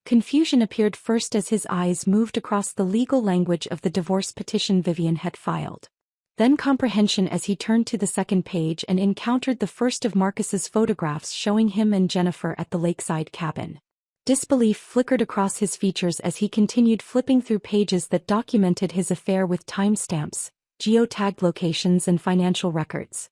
Confusion appeared first as his eyes moved across the legal language of the divorce petition Vivian had filed. Then comprehension as he turned to the second page and encountered the first of Marcus's photographs showing him and Jennifer at the lakeside cabin. Disbelief flickered across his features as he continued flipping through pages that documented his affair with timestamps, geotagged locations and financial records.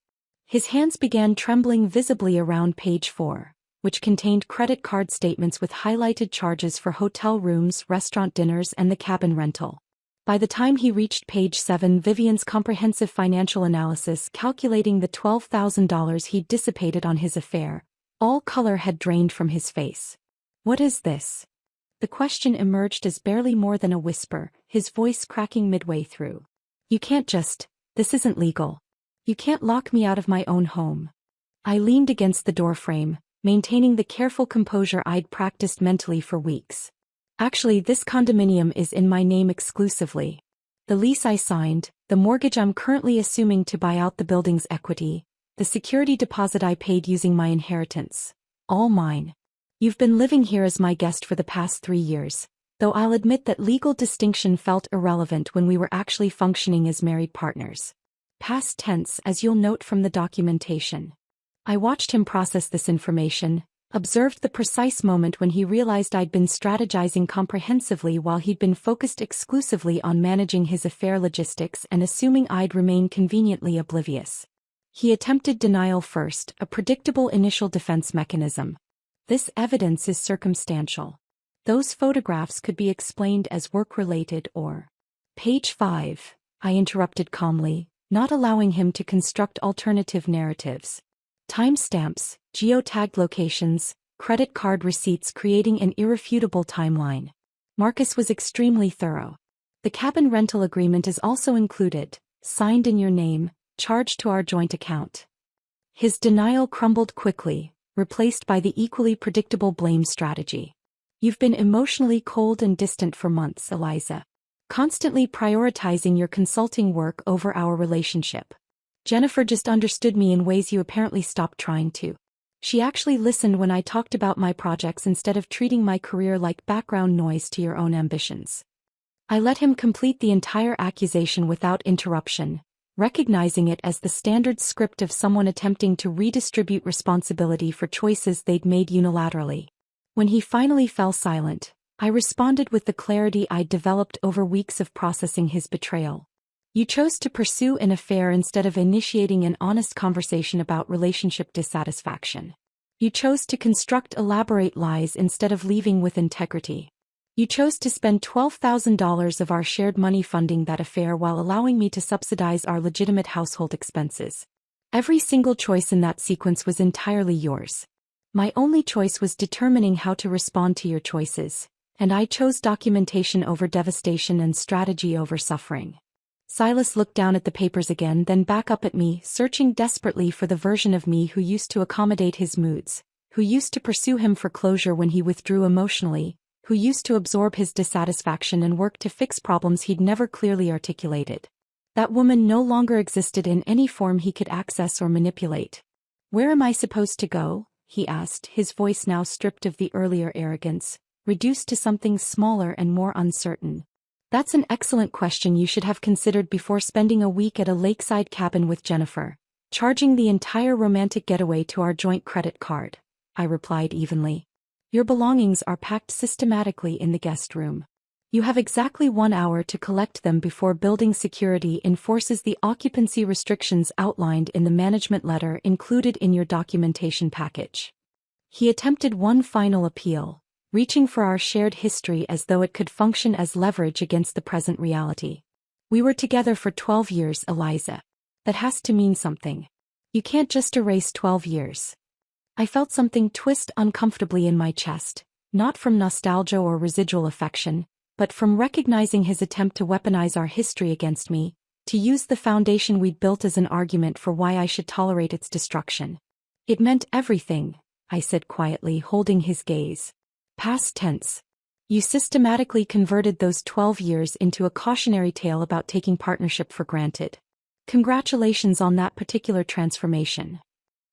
His hands began trembling visibly around page 4, which contained credit card statements with highlighted charges for hotel rooms, restaurant dinners and the cabin rental. By the time he reached page 7, Vivian's comprehensive financial analysis calculating the $12,000 he'd dissipated on his affair, all color had drained from his face. "What is this?" The question emerged as barely more than a whisper, his voice cracking midway through. "You can't just, this isn't legal. You can't lock me out of my own home." I leaned against the doorframe, maintaining the careful composure I'd practiced mentally for weeks. "Actually, this condominium is in my name exclusively. The lease I signed, the mortgage I'm currently assuming to buy out the building's equity, the security deposit I paid using my inheritance. All mine. You've been living here as my guest for the past 3 years, though I'll admit that legal distinction felt irrelevant when we were actually functioning as married partners. Past tense, as you'll note from the documentation." I watched him process this information, observed the precise moment when he realized I'd been strategizing comprehensively while he'd been focused exclusively on managing his affair logistics and assuming I'd remain conveniently oblivious. He attempted denial first, a predictable initial defense mechanism. "This evidence is circumstantial. Those photographs could be explained as work-related or..." "Page 5, I interrupted calmly, not allowing him to construct alternative narratives. "Timestamps, geotagged locations, credit card receipts creating an irrefutable timeline." Marcus was extremely thorough. "The cabin rental agreement is also included, signed in your name, charged to our joint account." His denial crumbled quickly, replaced by the equally predictable blame strategy. "You've been emotionally cold and distant for months, Eliza. Constantly prioritizing your consulting work over our relationship. Jennifer just understood me in ways you apparently stopped trying to. She actually listened when I talked about my projects instead of treating my career like background noise to your own ambitions." I let him complete the entire accusation without interruption, recognizing it as the standard script of someone attempting to redistribute responsibility for choices they'd made unilaterally. When he finally fell silent, I responded with the clarity I'd developed over weeks of processing his betrayal. "You chose to pursue an affair instead of initiating an honest conversation about relationship dissatisfaction. You chose to construct elaborate lies instead of leaving with integrity. You chose to spend $12,000 of our shared money funding that affair while allowing me to subsidize our legitimate household expenses. Every single choice in that sequence was entirely yours. My only choice was determining how to respond to your choices, and I chose documentation over devastation and strategy over suffering." Silas looked down at the papers again, then back up at me, searching desperately for the version of me who used to accommodate his moods, who used to pursue him for closure when he withdrew emotionally, who used to absorb his dissatisfaction and work to fix problems he'd never clearly articulated. That woman no longer existed in any form he could access or manipulate. "Where am I supposed to go?" he asked, his voice now stripped of the earlier arrogance, reduced to something smaller and more uncertain. "That's an excellent question you should have considered before spending a week at a lakeside cabin with Jennifer, charging the entire romantic getaway to our joint credit card," I replied evenly. "Your belongings are packed systematically in the guest room. You have exactly 1 hour to collect them before building security enforces the occupancy restrictions outlined in the management letter included in your documentation package." He attempted one final appeal, reaching for our shared history as though it could function as leverage against the present reality. "We were together for 12 years, Eliza. That has to mean something. You can't just erase 12 years. I felt something twist uncomfortably in my chest, not from nostalgia or residual affection, but from recognizing his attempt to weaponize our history against me, to use the foundation we'd built as an argument for why I should tolerate its destruction. "It meant everything," I said quietly, holding his gaze. "Past tense. You systematically converted those 12 years into a cautionary tale about taking partnership for granted. Congratulations on that particular transformation."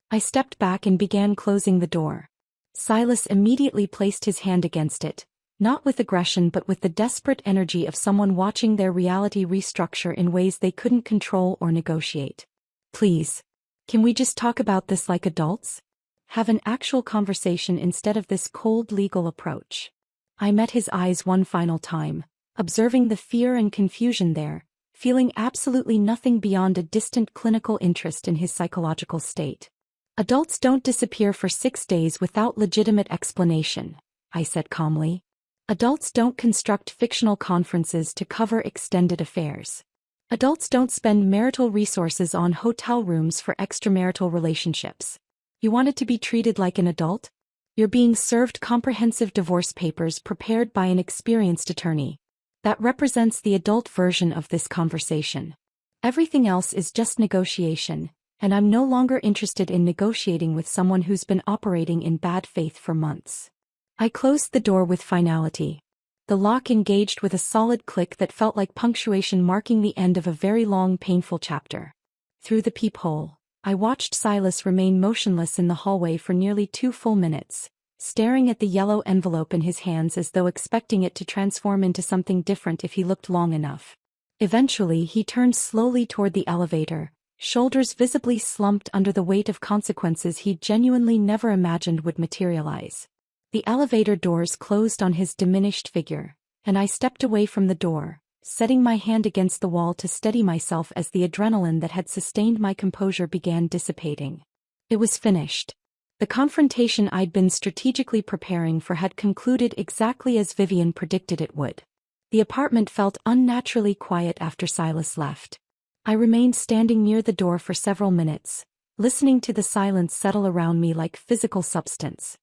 I stepped back and began closing the door. Silas immediately placed his hand against it, Not with aggression but with the desperate energy of someone watching their reality restructure in ways they couldn't control or negotiate. Please. Can we just talk about this like adults? Have an actual conversation instead of this cold legal approach. I met his eyes one final time, observing the fear and confusion there, feeling absolutely nothing beyond a distant clinical interest in his psychological state. Adults don't disappear for 6 days without legitimate explanation, I said calmly. Adults don't construct fictional conferences to cover extended affairs. Adults don't spend marital resources on hotel rooms for extramarital relationships. You wanted to be treated like an adult? You're being served comprehensive divorce papers prepared by an experienced attorney. That represents the adult version of this conversation. Everything else is just negotiation, and I'm no longer interested in negotiating with someone who's been operating in bad faith for months. I closed the door with finality. The lock engaged with a solid click that felt like punctuation marking the end of a very long, painful chapter. Through the peephole, I watched Silas remain motionless in the hallway for nearly 2 full minutes, staring at the yellow envelope in his hands as though expecting it to transform into something different if he looked long enough. Eventually he turned slowly toward the elevator, shoulders visibly slumped under the weight of consequences he genuinely never imagined would materialize. The elevator doors closed on his diminished figure, and I stepped away from the door, setting my hand against the wall to steady myself as the adrenaline that had sustained my composure began dissipating. It was finished. The confrontation I'd been strategically preparing for had concluded exactly as Vivian predicted it would. The apartment felt unnaturally quiet after Silas left. I remained standing near the door for several minutes, listening to the silence settle around me like physical substance.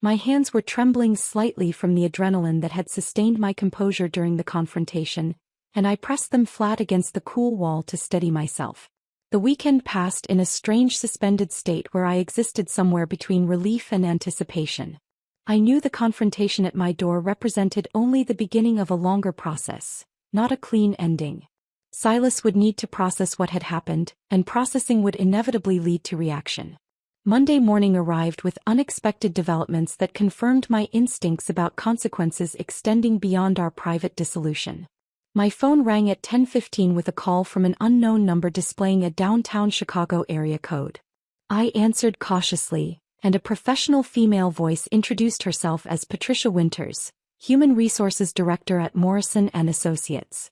My hands were trembling slightly from the adrenaline that had sustained my composure during the confrontation, and I pressed them flat against the cool wall to steady myself. The weekend passed in a strange suspended state where I existed somewhere between relief and anticipation. I knew the confrontation at my door represented only the beginning of a longer process, not a clean ending. Silas would need to process what had happened, and processing would inevitably lead to reaction. Monday morning arrived with unexpected developments that confirmed my instincts about consequences extending beyond our private dissolution. My phone rang at 10:15 with a call from an unknown number displaying a downtown Chicago area code. I answered cautiously, and a professional female voice introduced herself as Patricia Winters, Human Resources Director at Morrison & Associates.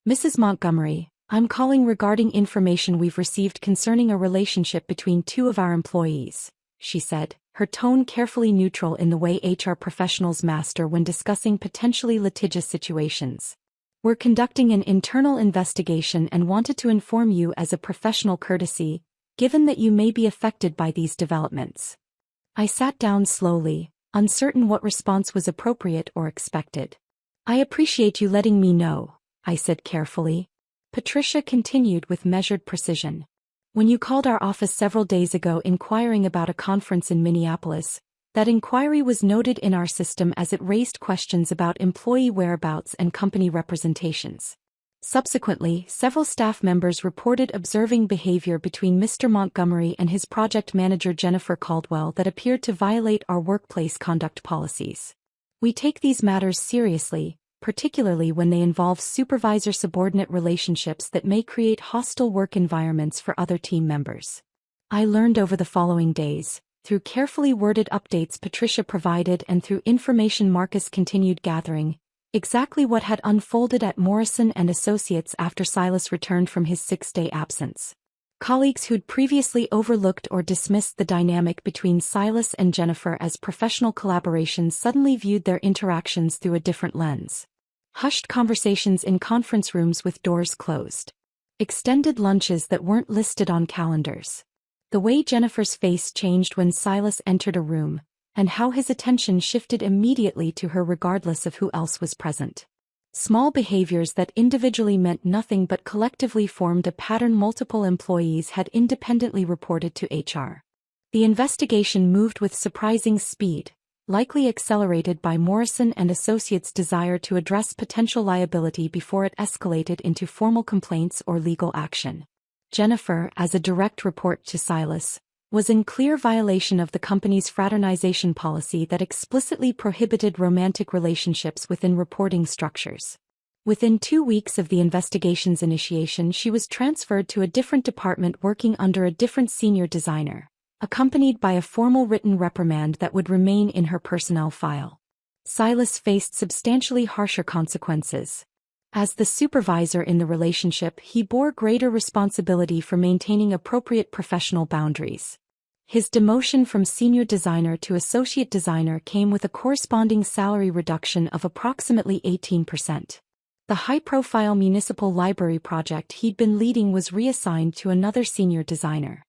Mrs. Montgomery, I'm calling regarding information we've received concerning a relationship between 2 of our employees, she said, her tone carefully neutral in the way HR professionals master when discussing potentially litigious situations. We're conducting an internal investigation and wanted to inform you as a professional courtesy, given that you may be affected by these developments. I sat down slowly, uncertain what response was appropriate or expected. I appreciate you letting me know, I said carefully. Patricia continued with measured precision. When you called our office several days ago inquiring about a conference in Minneapolis, that inquiry was noted in our system as it raised questions about employee whereabouts and company representations. Subsequently, several staff members reported observing behavior between Mr. Montgomery and his project manager Jennifer Caldwell that appeared to violate our workplace conduct policies. We take these matters seriously, particularly when they involve supervisor-subordinate relationships that may create hostile work environments for other team members. I learned over the following days, through carefully worded updates Patricia provided and through information Marcus continued gathering, exactly what had unfolded at Morrison & Associates after Silas returned from his 6-day absence. Colleagues who'd previously overlooked or dismissed the dynamic between Silas and Jennifer as professional collaborations suddenly viewed their interactions through a different lens. Hushed conversations in conference rooms with doors closed. Extended lunches that weren't listed on calendars. The way Jennifer's face changed when Silas entered a room, and how his attention shifted immediately to her regardless of who else was present. Small behaviors that individually meant nothing but collectively formed a pattern multiple employees had independently reported to HR. The investigation moved with surprising speed, likely accelerated by Morrison & Associates' desire to address potential liability before it escalated into formal complaints or legal action. Jennifer, as a direct report to Silas, was in clear violation of the company's fraternization policy that explicitly prohibited romantic relationships within reporting structures. Within 2 weeks of the investigation's initiation, she was transferred to a different department working under a different senior designer, accompanied by a formal written reprimand that would remain in her personnel file. Silas faced substantially harsher consequences. As the supervisor in the relationship, he bore greater responsibility for maintaining appropriate professional boundaries. His demotion from senior designer to associate designer came with a corresponding salary reduction of approximately 18%. The high-profile municipal library project he'd been leading was reassigned to another senior designer.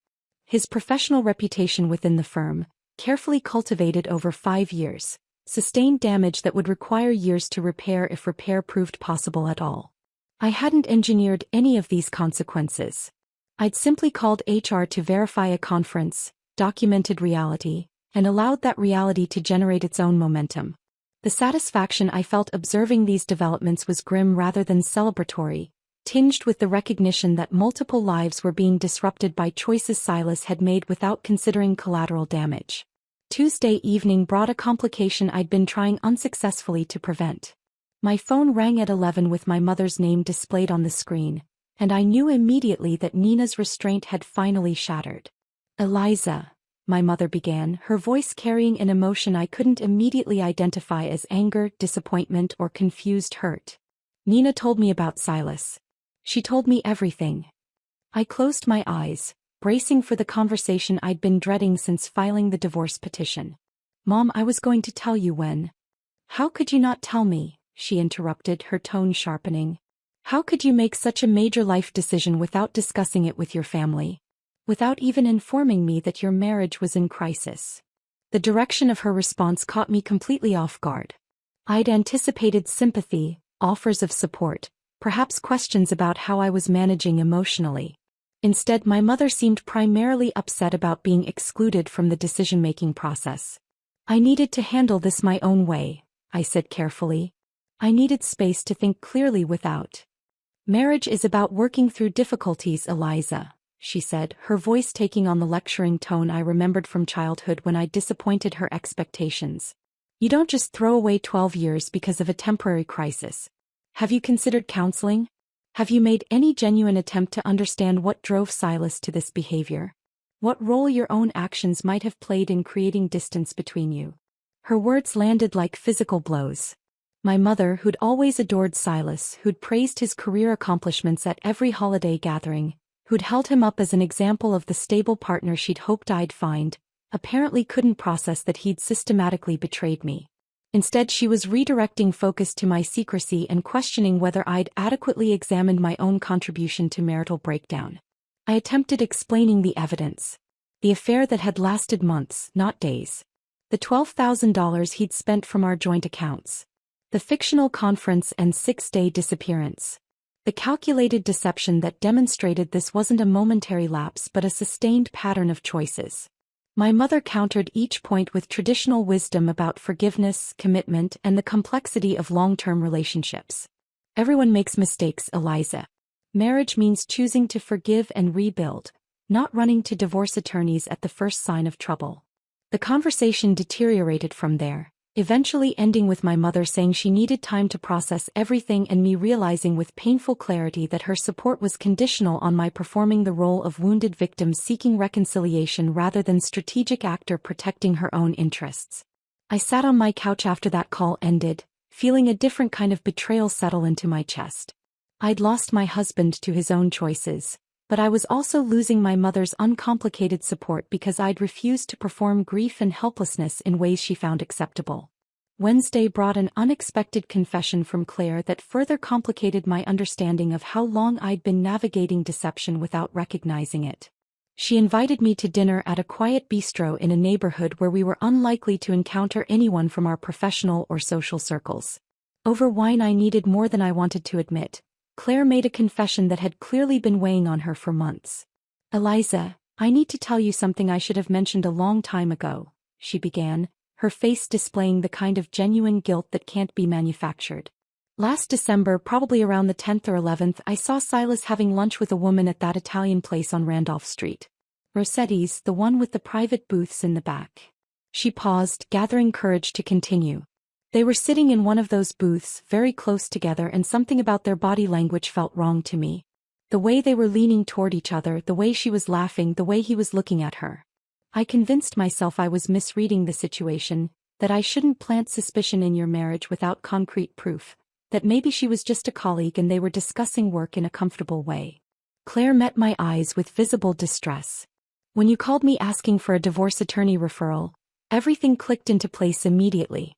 His professional reputation within the firm, carefully cultivated over 5 years, sustained damage that would require years to repair if repair proved possible at all. I hadn't engineered any of these consequences. I'd simply called HR to verify a conference, documented reality, and allowed that reality to generate its own momentum. The satisfaction I felt observing these developments was grim rather than celebratory, tinged with the recognition that multiple lives were being disrupted by choices Silas had made without considering collateral damage. Tuesday evening brought a complication I'd been trying unsuccessfully to prevent. My phone rang at 11 with my mother's name displayed on the screen, and I knew immediately that Nina's restraint had finally shattered. "Eliza," my mother began, her voice carrying an emotion I couldn't immediately identify as anger, disappointment, or confused hurt. "Nina told me about Silas. She told me everything." I closed my eyes, bracing for the conversation I'd been dreading since filing the divorce petition. "Mom, I was going to tell you when." "How could you not tell me?" she interrupted, her tone sharpening. "How could you make such a major life decision without discussing it with your family? Without even informing me that your marriage was in crisis?" The direction of her response caught me completely off guard. I'd anticipated sympathy, offers of support, perhaps questions about how I was managing emotionally. Instead, my mother seemed primarily upset about being excluded from the decision-making process. "I needed to handle this my own way," I said carefully. "I needed space to think clearly without." "Marriage is about working through difficulties, Eliza," she said, her voice taking on the lecturing tone I remembered from childhood when I disappointed her expectations. "You don't just throw away 12 years because of a temporary crisis. Have you considered counseling? Have you made any genuine attempt to understand what drove Silas to this behavior? What role your own actions might have played in creating distance between you?" Her words landed like physical blows. My mother, who'd always adored Silas, who'd praised his career accomplishments at every holiday gathering, who'd held him up as an example of the stable partner she'd hoped I'd find, apparently couldn't process that he'd systematically betrayed me. Instead, she was redirecting focus to my secrecy and questioning whether I'd adequately examined my own contribution to marital breakdown. I attempted explaining the evidence. The affair that had lasted months, not days. The $12,000 he'd spent from our joint accounts. The fictional conference and 6-day disappearance. The calculated deception that demonstrated this wasn't a momentary lapse but a sustained pattern of choices. My mother countered each point with traditional wisdom about forgiveness, commitment, and the complexity of long-term relationships. "Everyone makes mistakes, Eliza. Marriage means choosing to forgive and rebuild, not running to divorce attorneys at the first sign of trouble." The conversation deteriorated from there, eventually ending with my mother saying she needed time to process everything and me realizing with painful clarity that her support was conditional on my performing the role of wounded victim seeking reconciliation rather than strategic actor protecting her own interests. I sat on my couch after that call ended, feeling a different kind of betrayal settle into my chest. I'd lost my husband to his own choices, but I was also losing my mother's uncomplicated support because I'd refused to perform grief and helplessness in ways she found acceptable. Wednesday brought an unexpected confession from Claire that further complicated my understanding of how long I'd been navigating deception without recognizing it. She invited me to dinner at a quiet bistro in a neighborhood where we were unlikely to encounter anyone from our professional or social circles. Over wine I needed more than I wanted to admit, Claire made a confession that had clearly been weighing on her for months. "Eliza, I need to tell you something I should have mentioned a long time ago," she began, her face displaying the kind of genuine guilt that can't be manufactured. "Last December, probably around the 10th or 11th, I saw Silas having lunch with a woman at that Italian place on Randolph Street. Rossetti's, the one with the private booths in the back. She paused, gathering courage to continue. They were sitting in one of those booths, very close together, and something about their body language felt wrong to me. The way they were leaning toward each other, the way she was laughing, the way he was looking at her. I convinced myself I was misreading the situation, that I shouldn't plant suspicion in your marriage without concrete proof, that maybe she was just a colleague and they were discussing work in a comfortable way. Claire met my eyes with visible distress. When you called me asking for a divorce attorney referral, everything clicked into place immediately.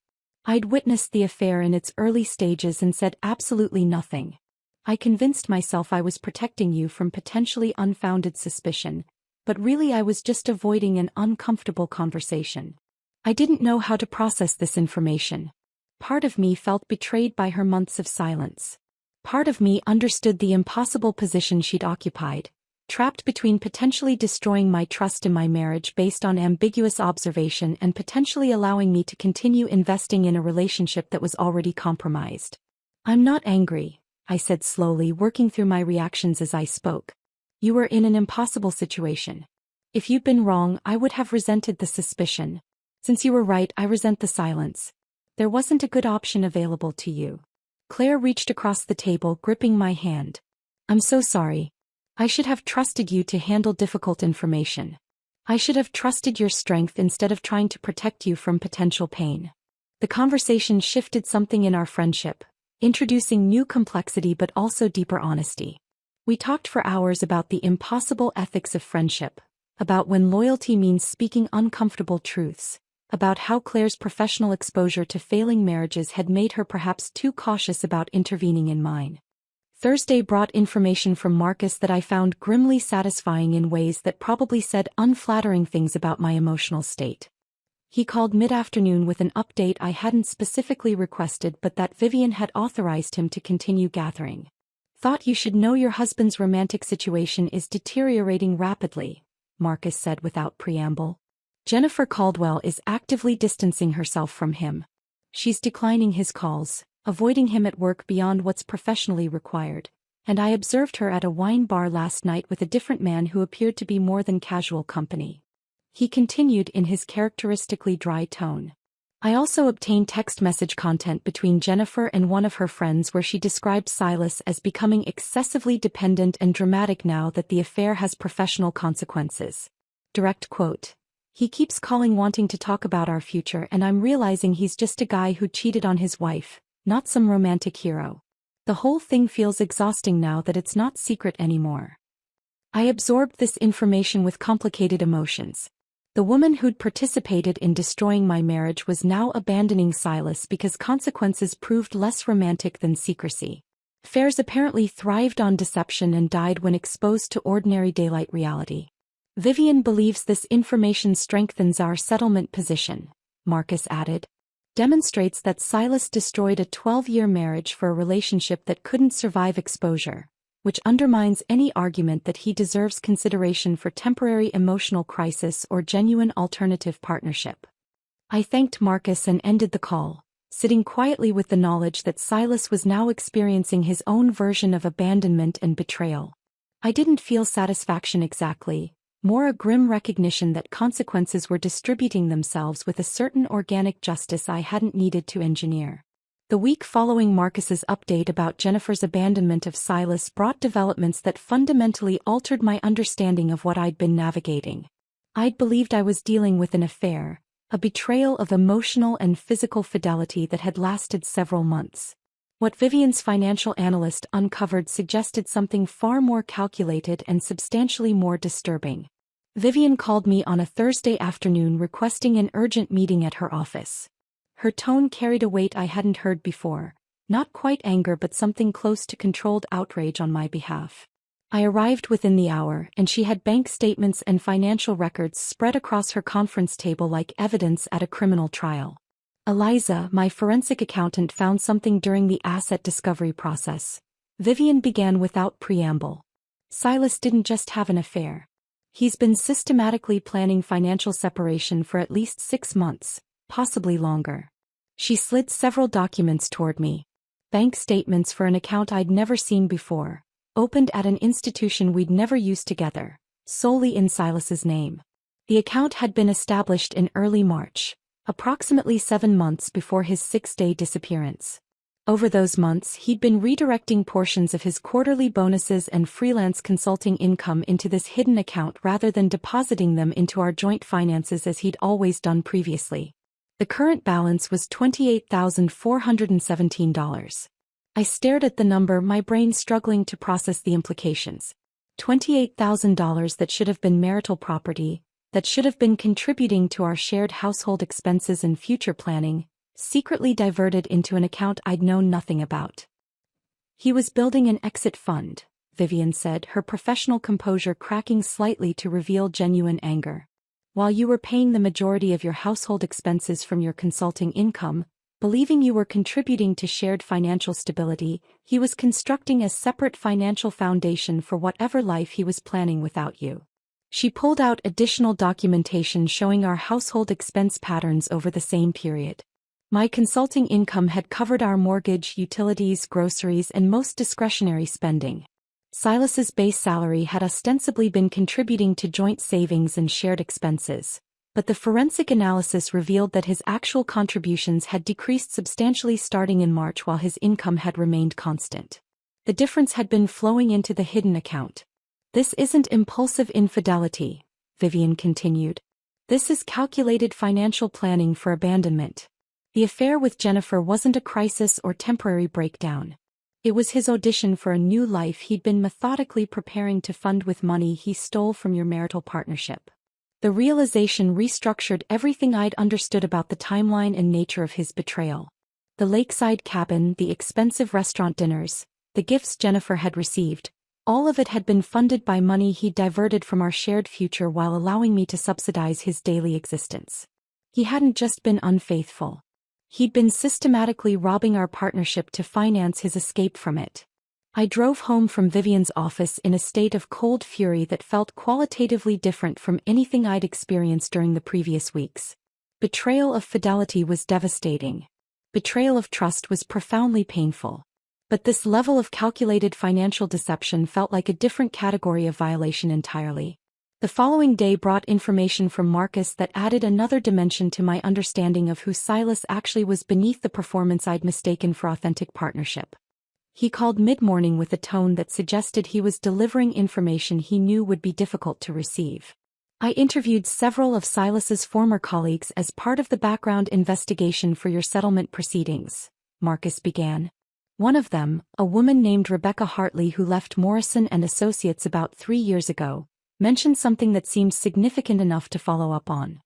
I'd witnessed the affair in its early stages and said absolutely nothing. I convinced myself I was protecting you from potentially unfounded suspicion, but really I was just avoiding an uncomfortable conversation. I didn't know how to process this information. Part of me felt betrayed by her months of silence. Part of me understood the impossible position she'd occupied, trapped between potentially destroying my trust in my marriage based on ambiguous observation and potentially allowing me to continue investing in a relationship that was already compromised. I'm not angry, I said slowly, working through my reactions as I spoke. You were in an impossible situation. If you'd been wrong, I would have resented the suspicion. Since you were right, I resent the silence. There wasn't a good option available to you. Claire reached across the table, gripping my hand. I'm so sorry. I should have trusted you to handle difficult information. I should have trusted your strength instead of trying to protect you from potential pain. The conversation shifted something in our friendship, introducing new complexity but also deeper honesty. We talked for hours about the impossible ethics of friendship, about when loyalty means speaking uncomfortable truths, about how Claire's professional exposure to failing marriages had made her perhaps too cautious about intervening in mine. Thursday brought information from Marcus that I found grimly satisfying in ways that probably said unflattering things about my emotional state. He called mid-afternoon with an update I hadn't specifically requested but that Vivian had authorized him to continue gathering. Thought you should know your husband's romantic situation is deteriorating rapidly, Marcus said without preamble. Jennifer Caldwell is actively distancing herself from him. She's declining his calls, avoiding him at work beyond what's professionally required, and I observed her at a wine bar last night with a different man who appeared to be more than casual company. He continued in his characteristically dry tone. I also obtained text message content between Jennifer and one of her friends where she described Silas as becoming excessively dependent and dramatic now that the affair has professional consequences. Direct quote. He keeps calling wanting to talk about our future and I'm realizing he's just a guy who cheated on his wife, not some romantic hero. The whole thing feels exhausting now that it's not secret anymore. I absorbed this information with complicated emotions. The woman who'd participated in destroying my marriage was now abandoning Silas because consequences proved less romantic than secrecy. Affairs apparently thrived on deception and died when exposed to ordinary daylight reality. Vivian believes this information strengthens our settlement position, Marcus added. Demonstrates that Silas destroyed a 12-year marriage for a relationship that couldn't survive exposure, which undermines any argument that he deserves consideration for temporary emotional crisis or genuine alternative partnership. I thanked Marcus and ended the call, sitting quietly with the knowledge that Silas was now experiencing his own version of abandonment and betrayal. I didn't feel satisfaction exactly, more a grim recognition that consequences were distributing themselves with a certain organic justice I hadn't needed to engineer. The week following Marcus's update about Jennifer's abandonment of Silas brought developments that fundamentally altered my understanding of what I'd been navigating. I'd believed I was dealing with an affair, a betrayal of emotional and physical fidelity that had lasted several months. What Vivian's financial analyst uncovered suggested something far more calculated and substantially more disturbing. Vivian called me on a Thursday afternoon requesting an urgent meeting at her office. Her tone carried a weight I hadn't heard before, not quite anger but something close to controlled outrage on my behalf. I arrived within the hour and she had bank statements and financial records spread across her conference table like evidence at a criminal trial. Eliza, my forensic accountant, found something during the asset discovery process. Vivian began without preamble. Silas didn't just have an affair. He's been systematically planning financial separation for at least 6 months, possibly longer. She slid several documents toward me. Bank statements for an account I'd never seen before, opened at an institution we'd never used together, solely in Silas's name. The account had been established in early March, approximately 7 months before his 6-day disappearance. Over those months, he'd been redirecting portions of his quarterly bonuses and freelance consulting income into this hidden account rather than depositing them into our joint finances as he'd always done previously. The current balance was $28,417. I stared at the number, my brain struggling to process the implications. $28,000 that should have been marital property, that should have been contributing to our shared household expenses and future planning, secretly diverted into an account I'd known nothing about. He was building an exit fund, Vivian said, her professional composure cracking slightly to reveal genuine anger. While you were paying the majority of your household expenses from your consulting income, believing you were contributing to shared financial stability, he was constructing a separate financial foundation for whatever life he was planning without you. She pulled out additional documentation showing our household expense patterns over the same period. My consulting income had covered our mortgage, utilities, groceries, and most discretionary spending. Silas's base salary had ostensibly been contributing to joint savings and shared expenses, but the forensic analysis revealed that his actual contributions had decreased substantially starting in March while his income had remained constant. The difference had been flowing into the hidden account. This isn't impulsive infidelity, Vivian continued. This is calculated financial planning for abandonment. The affair with Jennifer wasn't a crisis or temporary breakdown. It was his audition for a new life he'd been methodically preparing to fund with money he stole from your marital partnership. The realization restructured everything I'd understood about the timeline and nature of his betrayal. The lakeside cabin, the expensive restaurant dinners, the gifts Jennifer had received, all of it had been funded by money he'd diverted from our shared future while allowing me to subsidize his daily existence. He hadn't just been unfaithful. He'd been systematically robbing our partnership to finance his escape from it. I drove home from Vivian's office in a state of cold fury that felt qualitatively different from anything I'd experienced during the previous weeks. Betrayal of fidelity was devastating. Betrayal of trust was profoundly painful. But this level of calculated financial deception felt like a different category of violation entirely. The following day brought information from Marcus that added another dimension to my understanding of who Silas actually was beneath the performance I'd mistaken for authentic partnership. He called mid-morning with a tone that suggested he was delivering information he knew would be difficult to receive. I interviewed several of Silas's former colleagues as part of the background investigation for your settlement proceedings, Marcus began. One of them, a woman named Rebecca Hartley who left Morrison and Associates about 3 years ago, mentioned something that seemed significant enough to follow up on.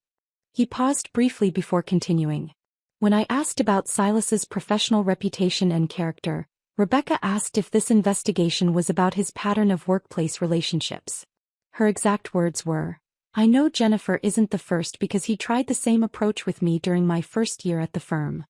He paused briefly before continuing. When I asked about Silas's professional reputation and character, Rebecca asked if this investigation was about his pattern of workplace relationships. Her exact words were, "I know Jennifer isn't the first because he tried the same approach with me during my first year at the firm."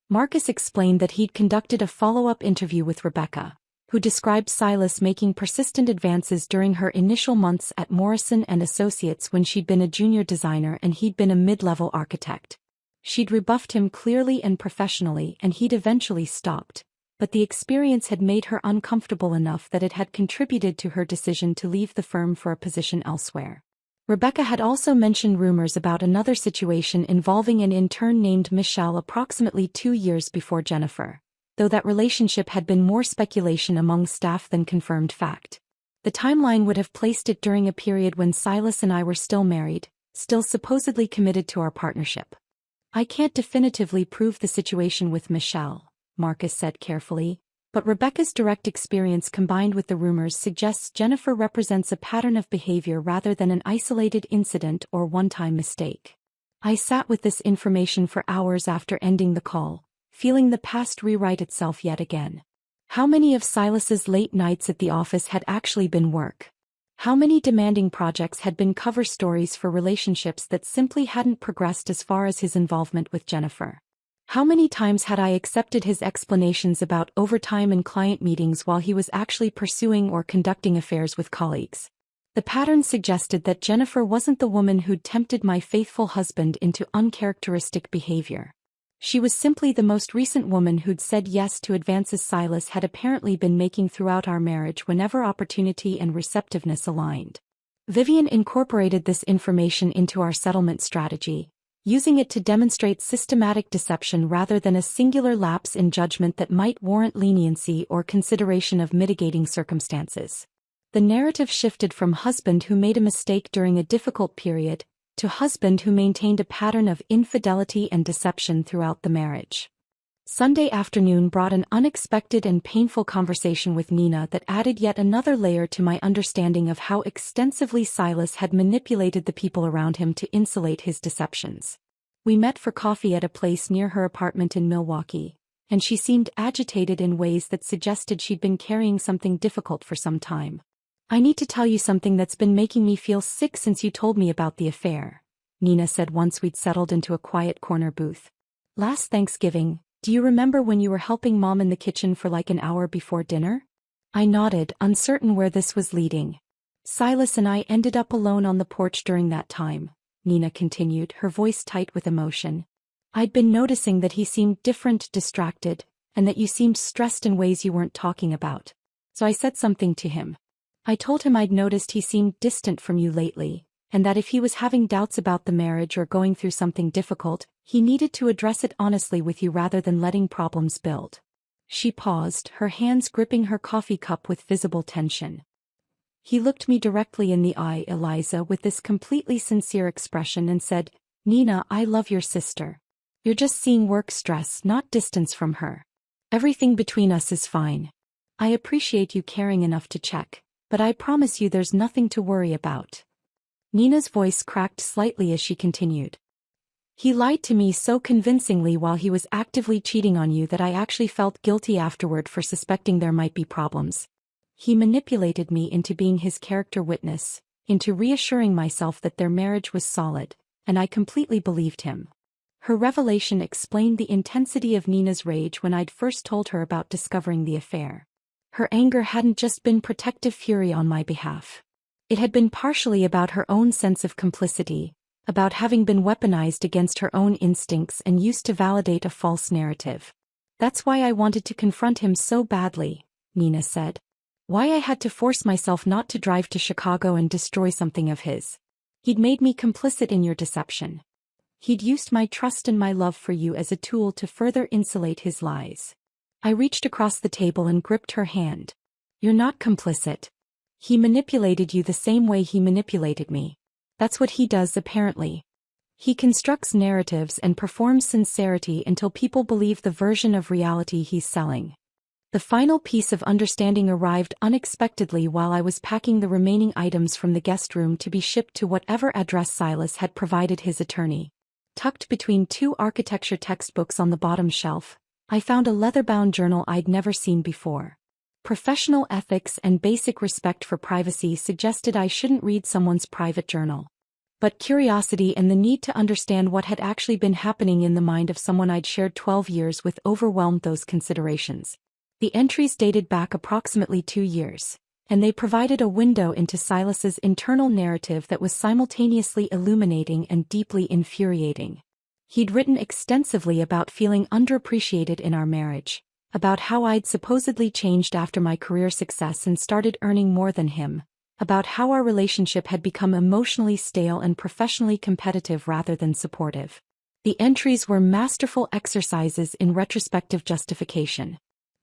Marcus explained that he'd conducted a follow-up interview with Rebecca, who described Silas making persistent advances during her initial months at Morrison and Associates when she'd been a junior designer and he'd been a mid-level architect. She'd rebuffed him clearly and professionally and he'd eventually stopped. But the experience had made her uncomfortable enough that it had contributed to her decision to leave the firm for a position elsewhere. Rebecca had also mentioned rumors about another situation involving an intern named Michelle approximately 2 years before Jennifer, though that relationship had been more speculation among staff than confirmed fact. The timeline would have placed it during a period when Silas and I were still married, still supposedly committed to our partnership. I can't definitively prove the situation with Michelle, Marcus said carefully, but Rebecca's direct experience combined with the rumors suggests Jennifer represents a pattern of behavior rather than an isolated incident or one-time mistake. I sat with this information for hours after ending the call, feeling the past rewrite itself yet again. How many of Silas's late nights at the office had actually been work? How many demanding projects had been cover stories for relationships that simply hadn't progressed as far as his involvement with Jennifer? How many times had I accepted his explanations about overtime and client meetings while he was actually pursuing or conducting affairs with colleagues? The pattern suggested that Jennifer wasn't the woman who'd tempted my faithful husband into uncharacteristic behavior. She was simply the most recent woman who'd said yes to advances Silas had apparently been making throughout our marriage whenever opportunity and receptiveness aligned. Vivian incorporated this information into our settlement strategy, using it to demonstrate systematic deception rather than a singular lapse in judgment that might warrant leniency or consideration of mitigating circumstances. The narrative shifted from husband who made a mistake during a difficult period to husband who maintained a pattern of infidelity and deception throughout the marriage. Sunday afternoon brought an unexpected and painful conversation with Nina that added yet another layer to my understanding of how extensively Silas had manipulated the people around him to insulate his deceptions. We met for coffee at a place near her apartment in Milwaukee, and she seemed agitated in ways that suggested she'd been carrying something difficult for some time. "I need to tell you something that's been making me feel sick since you told me about the affair," Nina said once we'd settled into a quiet corner booth. "Last Thanksgiving, do you remember when you were helping Mom in the kitchen for like an hour before dinner?" I nodded, uncertain where this was leading. "Silas and I ended up alone on the porch during that time," Nina continued, her voice tight with emotion. "I'd been noticing that he seemed different, distracted, and that you seemed stressed in ways you weren't talking about. So I said something to him. I told him I'd noticed he seemed distant from you lately, and that if he was having doubts about the marriage or going through something difficult, he needed to address it honestly with you rather than letting problems build." She paused, her hands gripping her coffee cup with visible tension. "He looked me directly in the eye, Eliza, with this completely sincere expression and said, 'Nina, I love your sister. You're just seeing work stress, not distance from her. Everything between us is fine. I appreciate you caring enough to check, but I promise you there's nothing to worry about.'" Nina's voice cracked slightly as she continued. "He lied to me so convincingly while he was actively cheating on you that I actually felt guilty afterward for suspecting there might be problems. He manipulated me into being his character witness, into reassuring myself that their marriage was solid, and I completely believed him." Her revelation explained the intensity of Nina's rage when I'd first told her about discovering the affair. Her anger hadn't just been protective fury on my behalf. It had been partially about her own sense of complicity, about having been weaponized against her own instincts and used to validate a false narrative. "That's why I wanted to confront him so badly," Nina said. "Why I had to force myself not to drive to Chicago and destroy something of his. He'd made me complicit in your deception. He'd used my trust and my love for you as a tool to further insulate his lies." I reached across the table and gripped her hand. "You're not complicit. He manipulated you the same way he manipulated me. That's what he does apparently. He constructs narratives and performs sincerity until people believe the version of reality he's selling." The final piece of understanding arrived unexpectedly while I was packing the remaining items from the guest room to be shipped to whatever address Silas had provided his attorney. Tucked between two architecture textbooks on the bottom shelf, I found a leather-bound journal I'd never seen before. Professional ethics and basic respect for privacy suggested I shouldn't read someone's private journal. But curiosity and the need to understand what had actually been happening in the mind of someone I'd shared 12 years with overwhelmed those considerations. The entries dated back approximately 2 years, and they provided a window into Silas's internal narrative that was simultaneously illuminating and deeply infuriating. He'd written extensively about feeling underappreciated in our marriage, about how I'd supposedly changed after my career success and started earning more than him, about how our relationship had become emotionally stale and professionally competitive rather than supportive. The entries were masterful exercises in retrospective justification.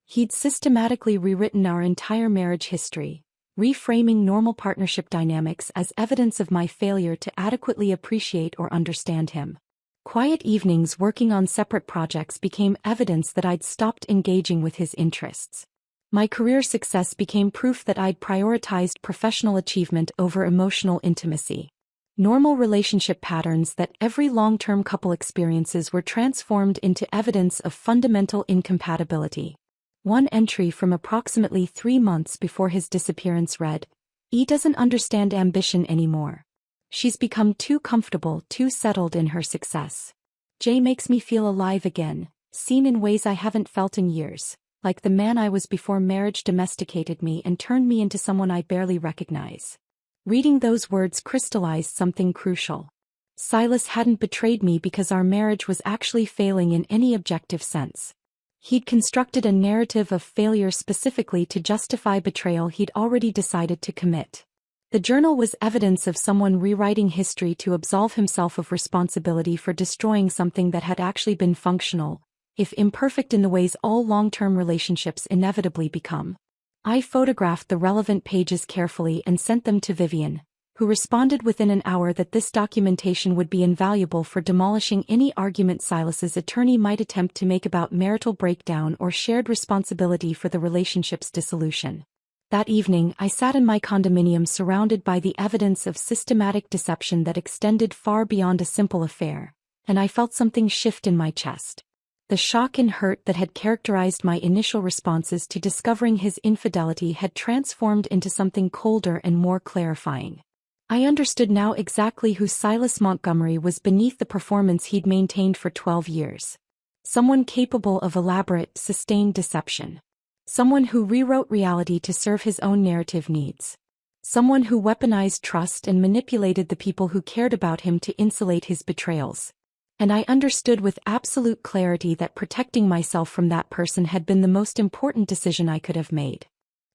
He'd systematically rewritten our entire marriage history, reframing normal partnership dynamics as evidence of my failure to adequately appreciate or understand him. Quiet evenings working on separate projects became evidence that I'd stopped engaging with his interests. My career success became proof that I'd prioritized professional achievement over emotional intimacy. Normal relationship patterns that every long-term couple experiences were transformed into evidence of fundamental incompatibility. One entry from approximately 3 months before his disappearance read, "E doesn't understand ambition anymore. She's become too comfortable, too settled in her success. Jay makes me feel alive again, seen in ways I haven't felt in years, like the man I was before marriage domesticated me and turned me into someone I barely recognize." Reading those words crystallized something crucial. Silas hadn't betrayed me because our marriage was actually failing in any objective sense. He'd constructed a narrative of failure specifically to justify betrayal he'd already decided to commit. The journal was evidence of someone rewriting history to absolve himself of responsibility for destroying something that had actually been functional, if imperfect in the ways all long-term relationships inevitably become. I photographed the relevant pages carefully and sent them to Vivian, who responded within an hour that this documentation would be invaluable for demolishing any argument Silas's attorney might attempt to make about marital breakdown or shared responsibility for the relationship's dissolution. That evening, I sat in my condominium surrounded by the evidence of systematic deception that extended far beyond a simple affair, and I felt something shift in my chest. The shock and hurt that had characterized my initial responses to discovering his infidelity had transformed into something colder and more clarifying. I understood now exactly who Silas Montgomery was beneath the performance he'd maintained for 12 years. Someone capable of elaborate, sustained deception. Someone who rewrote reality to serve his own narrative needs. Someone who weaponized trust and manipulated the people who cared about him to insulate his betrayals. And I understood with absolute clarity that protecting myself from that person had been the most important decision I could have made.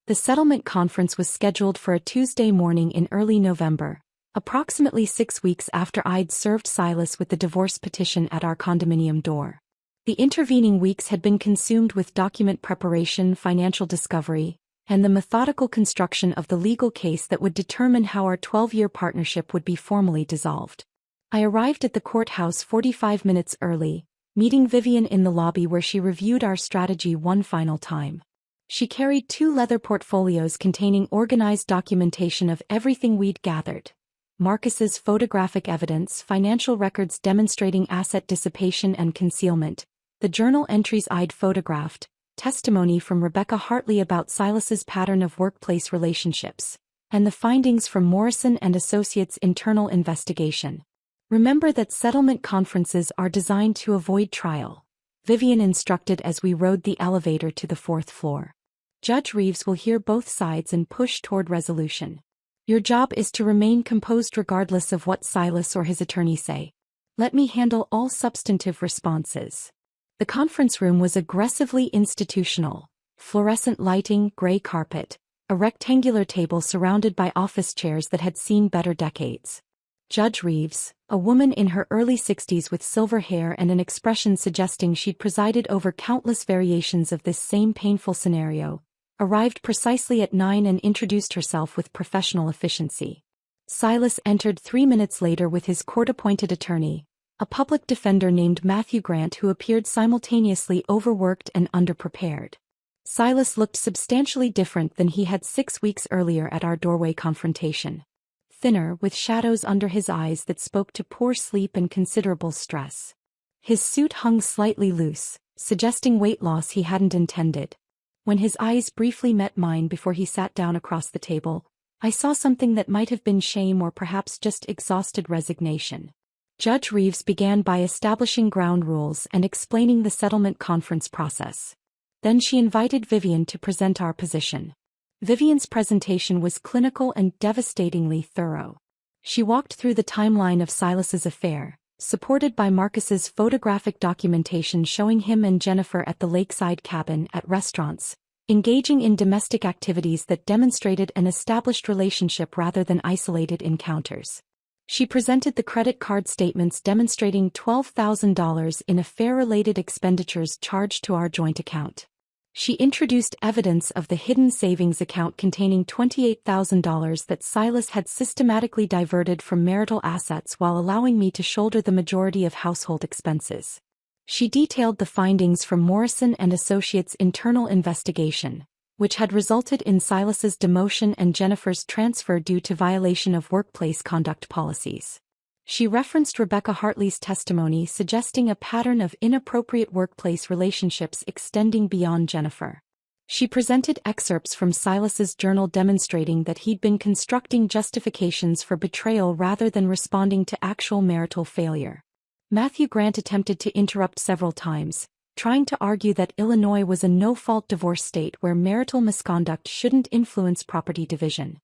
The settlement conference was scheduled for a Tuesday morning in early November, approximately 6 weeks after I'd served Silas with the divorce petition at our condominium door. The intervening weeks had been consumed with document preparation, financial discovery, and the methodical construction of the legal case that would determine how our 12-year partnership would be formally dissolved. I arrived at the courthouse 45 minutes early, meeting Vivian in the lobby where she reviewed our strategy one final time. She carried 2 leather portfolios containing organized documentation of everything we'd gathered. Marcus's photographic evidence, financial records demonstrating asset dissipation and concealment, the journal entries I'd photographed, testimony from Rebecca Hartley about Silas's pattern of workplace relationships, and the findings from Morrison and Associates' internal investigation. Remember that settlement conferences are designed to avoid trial, Vivian instructed as we rode the elevator to the 4th floor. Judge Reeves will hear both sides and push toward resolution. Your job is to remain composed regardless of what Silas or his attorney say. Let me handle all substantive responses. The conference room was aggressively institutional. Fluorescent lighting, gray carpet, a rectangular table surrounded by office chairs that had seen better decades. Judge Reeves, a woman in her early 60s with silver hair and an expression suggesting she'd presided over countless variations of this same painful scenario, arrived precisely at 9 and introduced herself with professional efficiency. Silas entered 3 minutes later with his court-appointed attorney, a public defender named Matthew Grant who appeared simultaneously overworked and underprepared. Silas looked substantially different than he had 6 weeks earlier at our doorway confrontation. Thinner, with shadows under his eyes that spoke to poor sleep and considerable stress. His suit hung slightly loose, suggesting weight loss he hadn't intended. When his eyes briefly met mine before he sat down across the table, I saw something that might have been shame or perhaps just exhausted resignation. Judge Reeves began by establishing ground rules and explaining the settlement conference process. Then she invited Vivian to present our position. Vivian's presentation was clinical and devastatingly thorough. She walked through the timeline of Silas's affair, supported by Marcus's photographic documentation showing him and Jennifer at the lakeside cabin, at restaurants, engaging in domestic activities that demonstrated an established relationship rather than isolated encounters. She presented the credit card statements demonstrating $12,000 in affair-related expenditures charged to our joint account. She introduced evidence of the hidden savings account containing $28,000 that Silas had systematically diverted from marital assets while allowing me to shoulder the majority of household expenses. She detailed the findings from Morrison and Associates' internal investigation, which had resulted in Silas's demotion and Jennifer's transfer due to violation of workplace conduct policies. She referenced Rebecca Hartley's testimony suggesting a pattern of inappropriate workplace relationships extending beyond Jennifer. She presented excerpts from Silas's journal demonstrating that he'd been constructing justifications for betrayal rather than responding to actual marital failure. Matthew Grant attempted to interrupt several times, trying to argue that Illinois was a no-fault divorce state where marital misconduct shouldn't influence property division.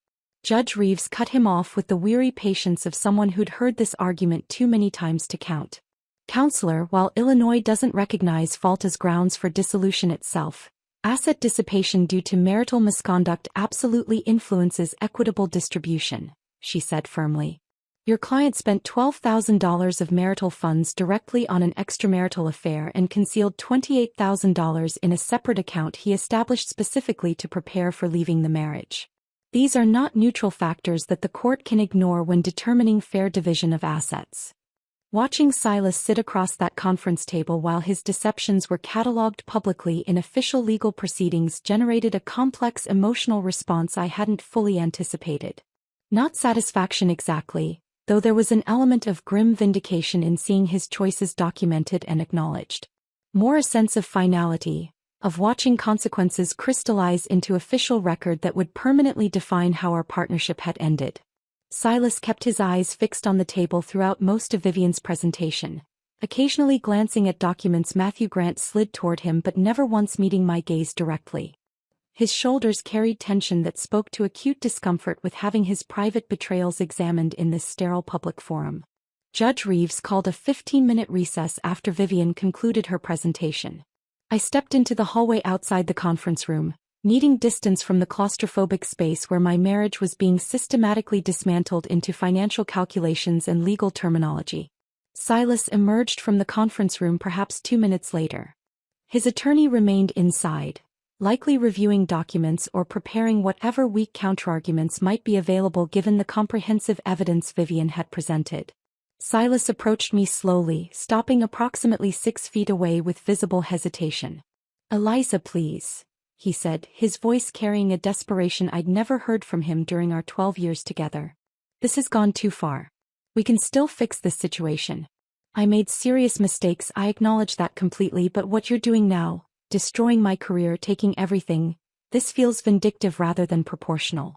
Judge Reeves cut him off with the weary patience of someone who'd heard this argument too many times to count. Counselor, while Illinois doesn't recognize fault as grounds for dissolution itself, Asset dissipation due to marital misconduct absolutely influences equitable distribution, she said firmly. Your client spent $12,000 of marital funds directly on an extramarital affair and concealed $28,000 in a separate account he established specifically to prepare for leaving the marriage. These are not neutral factors that the court can ignore when determining fair division of assets. Watching Silas sit across that conference table while his deceptions were catalogued publicly in official legal proceedings generated a complex emotional response I hadn't fully anticipated. Not satisfaction exactly, though there was an element of grim vindication in seeing his choices documented and acknowledged. More a sense of finality, of watching consequences crystallize into official record that would permanently define how our partnership had ended. Silas kept his eyes fixed on the table throughout most of Vivian's presentation, occasionally glancing at documents Matthew Grant slid toward him but never once meeting my gaze directly. His shoulders carried tension that spoke to acute discomfort with having his private betrayals examined in this sterile public forum. Judge Reeves called a 15-minute recess after Vivian concluded her presentation. I stepped into the hallway outside the conference room, needing distance from the claustrophobic space where my marriage was being systematically dismantled into financial calculations and legal terminology. Silas emerged from the conference room perhaps 2 minutes later. His attorney remained inside, likely reviewing documents or preparing whatever weak counterarguments might be available given the comprehensive evidence Vivian had presented. Silas approached me slowly, stopping approximately 6 feet away with visible hesitation. "Eliza, please," he said, his voice carrying a desperation I'd never heard from him during our 12 years together. "This has gone too far. We can still fix this situation. I made serious mistakes, I acknowledge that completely, but what you're doing now, destroying my career, taking everything, this feels vindictive rather than proportional."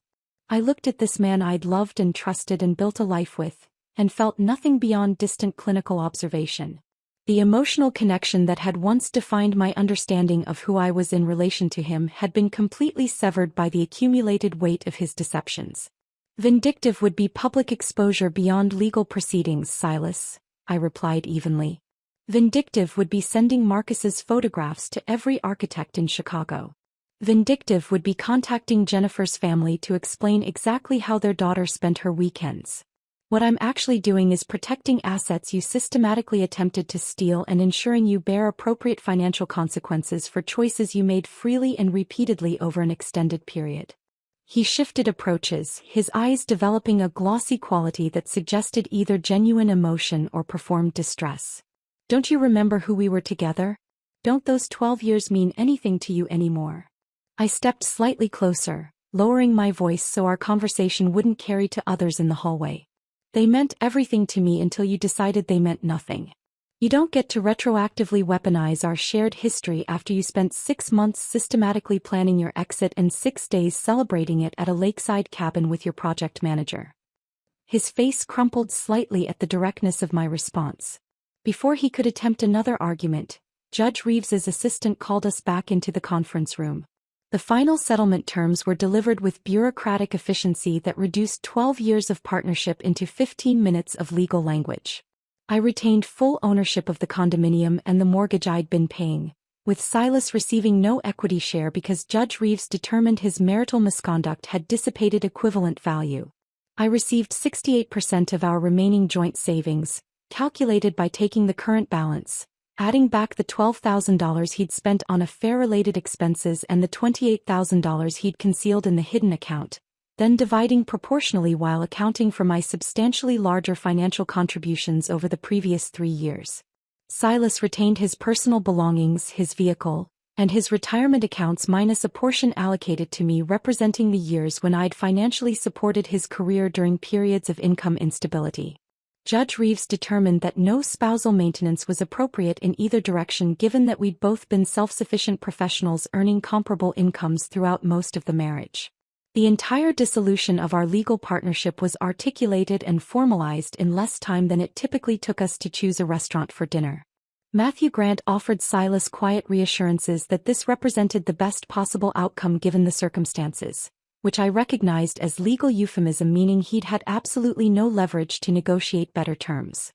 I looked at this man I'd loved and trusted and built a life with, and felt nothing beyond distant clinical observation. The emotional connection that had once defined my understanding of who I was in relation to him had been completely severed by the accumulated weight of his deceptions. "Vindictive would be public exposure beyond legal proceedings, Silas," I replied evenly. "Vindictive would be sending Marcus's photographs to every architect in Chicago. Vindictive would be contacting Jennifer's family to explain exactly how their daughter spent her weekends. What I'm actually doing is protecting assets you systematically attempted to steal and ensuring you bear appropriate financial consequences for choices you made freely and repeatedly over an extended period." He shifted approaches, his eyes developing a glossy quality that suggested either genuine emotion or performed distress. "Don't you remember who we were together? Don't those 12 years mean anything to you anymore?" I stepped slightly closer, lowering my voice so our conversation wouldn't carry to others in the hallway. "They meant everything to me until you decided they meant nothing. You don't get to retroactively weaponize our shared history after you spent 6 months systematically planning your exit and 6 days celebrating it at a lakeside cabin with your project manager." His face crumpled slightly at the directness of my response. Before he could attempt another argument, Judge Reeves's assistant called us back into the conference room. The final settlement terms were delivered with bureaucratic efficiency that reduced 12 years of partnership into 15 minutes of legal language. I retained full ownership of the condominium and the mortgage I'd been paying, with Silas receiving no equity share because Judge Reeves determined his marital misconduct had dissipated equivalent value. I received 68% of our remaining joint savings, calculated by taking the current balance, adding back the $12,000 he'd spent on affair-related expenses and the $28,000 he'd concealed in the hidden account, then dividing proportionally while accounting for my substantially larger financial contributions over the previous 3 years. Silas retained his personal belongings, his vehicle, and his retirement accounts minus a portion allocated to me representing the years when I'd financially supported his career during periods of income instability. Judge Reeves determined that no spousal maintenance was appropriate in either direction given that we'd both been self-sufficient professionals earning comparable incomes throughout most of the marriage. The entire dissolution of our legal partnership was articulated and formalized in less time than it typically took us to choose a restaurant for dinner. Matthew Grant offered Silas quiet reassurances that this represented the best possible outcome given the circumstances, which I recognized as legal euphemism meaning he'd had absolutely no leverage to negotiate better terms.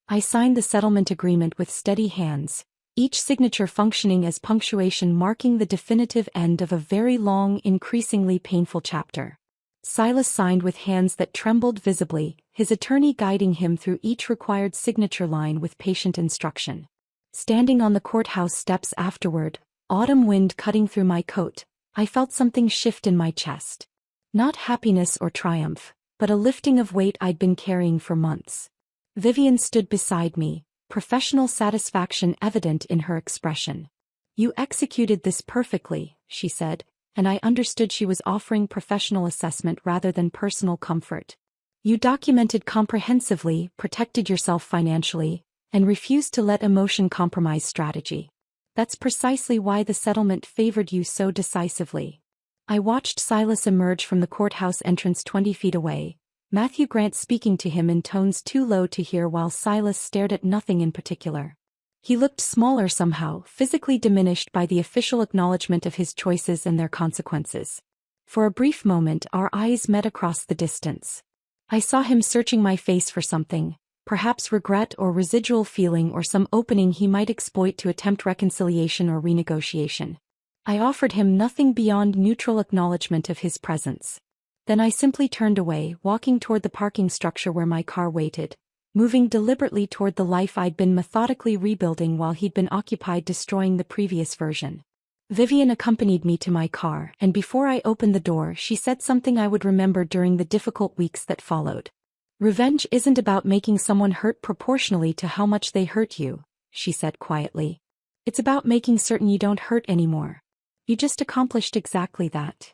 I signed the settlement agreement with steady hands, each signature functioning as punctuation marking the definitive end of a very long, increasingly painful chapter. Silas signed with hands that trembled visibly, his attorney guiding him through each required signature line with patient instruction. Standing on the courthouse steps afterward, autumn wind cutting through my coat, I felt something shift in my chest. Not happiness or triumph, but a lifting of weight I'd been carrying for months. Vivian stood beside me, professional satisfaction evident in her expression. "You executed this perfectly," she said, and I understood she was offering professional assessment rather than personal comfort. "You documented comprehensively, protected yourself financially, and refused to let emotion compromise strategy. That's precisely why the settlement favored you so decisively." I watched Silas emerge from the courthouse entrance 20 feet away, Matthew Grant speaking to him in tones too low to hear while Silas stared at nothing in particular. He looked smaller somehow, physically diminished by the official acknowledgement of his choices and their consequences. For a brief moment our eyes met across the distance. I saw him searching my face for something, perhaps regret or residual feeling or some opening he might exploit to attempt reconciliation or renegotiation. I offered him nothing beyond neutral acknowledgement of his presence. Then I simply turned away, walking toward the parking structure where my car waited, moving deliberately toward the life I'd been methodically rebuilding while he'd been occupied destroying the previous version. Vivian accompanied me to my car, and before I opened the door she said something I would remember during the difficult weeks that followed. "Revenge isn't about making someone hurt proportionally to how much they hurt you," she said quietly. "It's about making certain you don't hurt anymore. You just accomplished exactly that."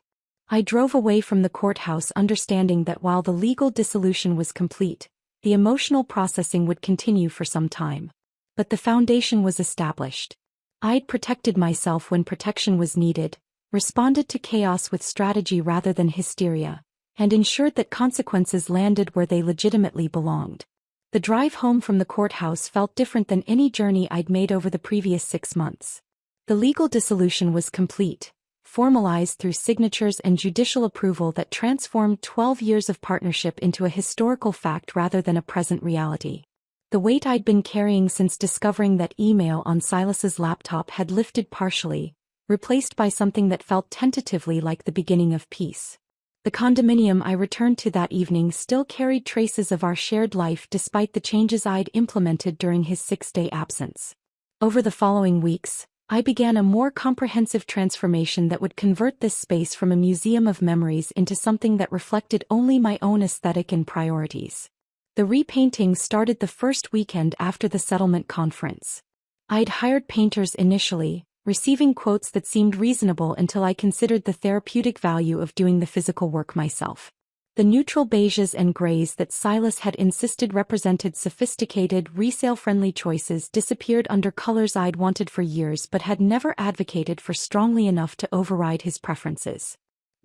I drove away from the courthouse understanding that while the legal dissolution was complete, the emotional processing would continue for some time. But the foundation was established. I'd protected myself when protection was needed, responded to chaos with strategy rather than hysteria, and ensured that consequences landed where they legitimately belonged. The drive home from the courthouse felt different than any journey I'd made over the previous 6 months. The legal dissolution was complete, formalized through signatures and judicial approval that transformed 12 years of partnership into a historical fact rather than a present reality. The weight I'd been carrying since discovering that email on Silas's laptop had lifted partially, replaced by something that felt tentatively like the beginning of peace. The condominium I returned to that evening still carried traces of our shared life despite the changes I'd implemented during his 6-day absence. Over the following weeks, I began a more comprehensive transformation that would convert this space from a museum of memories into something that reflected only my own aesthetic and priorities. The repainting started the first weekend after the settlement conference. I'd hired painters initially, receiving quotes that seemed reasonable until I considered the therapeutic value of doing the physical work myself. The neutral beiges and grays that Silas had insisted represented sophisticated, resale-friendly choices disappeared under colors I'd wanted for years but had never advocated for strongly enough to override his preferences.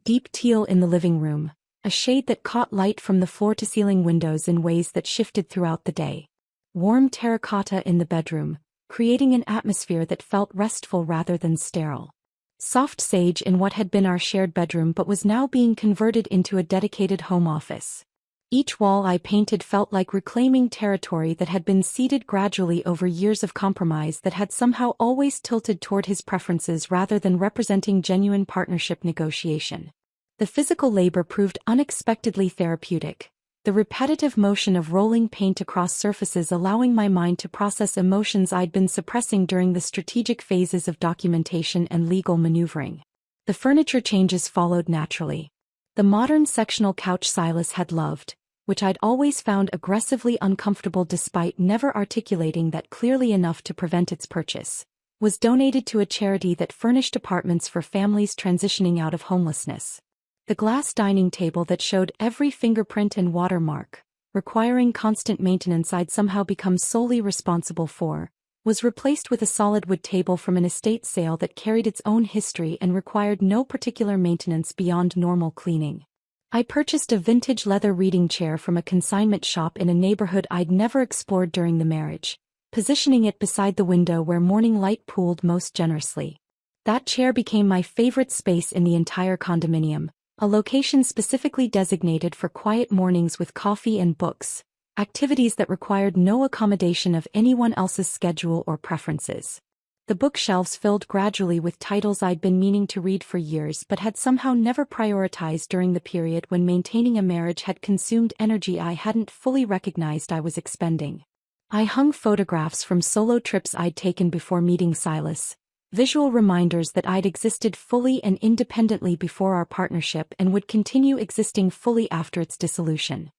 Deep teal in the living room, a shade that caught light from the floor-to-ceiling windows in ways that shifted throughout the day. Warm terracotta in the bedroom, creating an atmosphere that felt restful rather than sterile. Soft sage in what had been our shared bedroom but was now being converted into a dedicated home office. Each wall I painted felt like reclaiming territory that had been ceded gradually over years of compromise that had somehow always tilted toward his preferences rather than representing genuine partnership negotiation. The physical labor proved unexpectedly therapeutic, the repetitive motion of rolling paint across surfaces allowing my mind to process emotions I'd been suppressing during the strategic phases of documentation and legal maneuvering. The furniture changes followed naturally. The modern sectional couch Silas had loved, which I'd always found aggressively uncomfortable despite never articulating that clearly enough to prevent its purchase, was donated to a charity that furnished apartments for families transitioning out of homelessness. The glass dining table that showed every fingerprint and watermark, requiring constant maintenance I'd somehow become solely responsible for, was replaced with a solid wood table from an estate sale that carried its own history and required no particular maintenance beyond normal cleaning. I purchased a vintage leather reading chair from a consignment shop in a neighborhood I'd never explored during the marriage, positioning it beside the window where morning light pooled most generously. That chair became my favorite space in the entire condominium, a location specifically designated for quiet mornings with coffee and books, activities that required no accommodation of anyone else's schedule or preferences. The bookshelves filled gradually with titles I'd been meaning to read for years but had somehow never prioritized during the period when maintaining a marriage had consumed energy I hadn't fully recognized I was expending. I hung photographs from solo trips I'd taken before meeting Silas, visual reminders that I'd existed fully and independently before our partnership and would continue existing fully after its dissolution.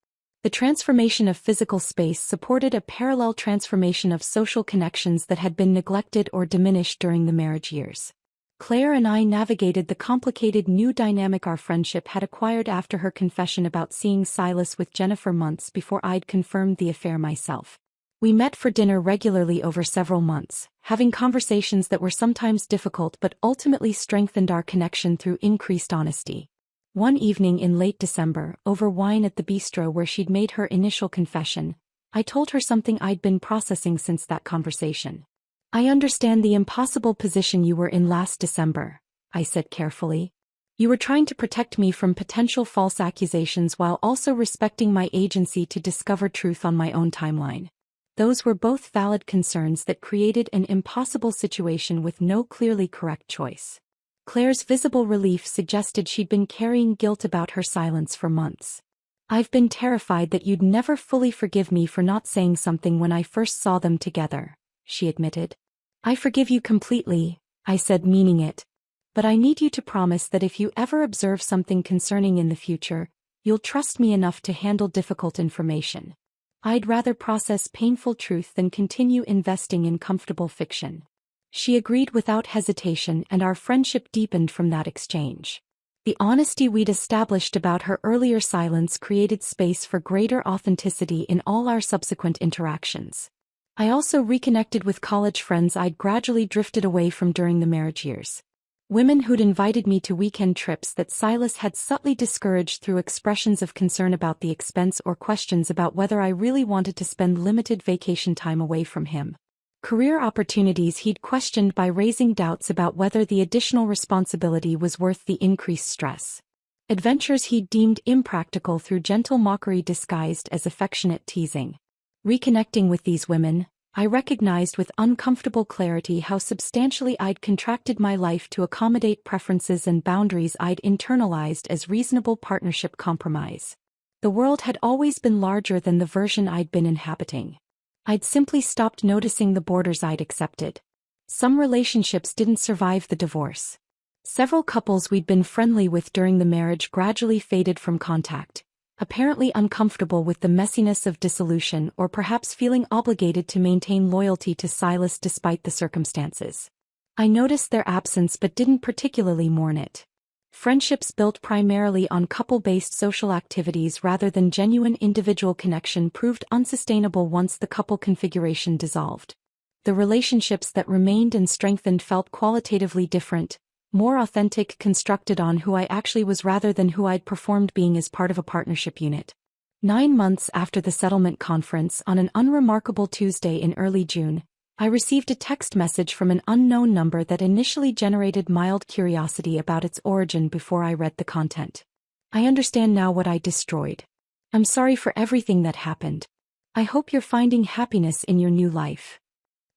The transformation of physical space supported a parallel transformation of social connections that had been neglected or diminished during the marriage years. Claire and I navigated the complicated new dynamic our friendship had acquired after her confession about seeing Silas with Jennifer months before I'd confirmed the affair myself. We met for dinner regularly over several months, having conversations that were sometimes difficult but ultimately strengthened our connection through increased honesty. One evening in late December, over wine at the bistro where she'd made her initial confession, I told her something I'd been processing since that conversation. "I understand the impossible position you were in last December," I said carefully. "You were trying to protect me from potential false accusations while also respecting my agency to discover truth on my own timeline. Those were both valid concerns that created an impossible situation with no clearly correct choice." Claire's visible relief suggested she'd been carrying guilt about her silence for months. "I've been terrified that you'd never fully forgive me for not saying something when I first saw them together," she admitted. "I forgive you completely," I said, meaning it. "But I need you to promise that if you ever observe something concerning in the future, you'll trust me enough to handle difficult information. I'd rather process painful truth than continue investing in comfortable fiction." She agreed without hesitation, and our friendship deepened from that exchange. The honesty we'd established about her earlier silence created space for greater authenticity in all our subsequent interactions. I also reconnected with college friends I'd gradually drifted away from during the marriage years. Women who'd invited me to weekend trips that Silas had subtly discouraged through expressions of concern about the expense or questions about whether I really wanted to spend limited vacation time away from him. Career opportunities he'd questioned by raising doubts about whether the additional responsibility was worth the increased stress. Adventures he'd deemed impractical through gentle mockery disguised as affectionate teasing. Reconnecting with these women, I recognized with uncomfortable clarity how substantially I'd contracted my life to accommodate preferences and boundaries I'd internalized as reasonable partnership compromise. The world had always been larger than the version I'd been inhabiting. I'd simply stopped noticing the borders I'd accepted. Some relationships didn't survive the divorce. Several couples we'd been friendly with during the marriage gradually faded from contact, apparently uncomfortable with the messiness of dissolution or perhaps feeling obligated to maintain loyalty to Silas despite the circumstances. I noticed their absence but didn't particularly mourn it. Friendships built primarily on couple-based social activities rather than genuine individual connection proved unsustainable once the couple configuration dissolved. The relationships that remained and strengthened felt qualitatively different, more authentic, constructed on who I actually was rather than who I'd performed being as part of a partnership unit. 9 months after the settlement conference, on an unremarkable Tuesday in early June, I received a text message from an unknown number that initially generated mild curiosity about its origin before I read the content. "I understand now what I destroyed. I'm sorry for everything that happened. I hope you're finding happiness in your new life."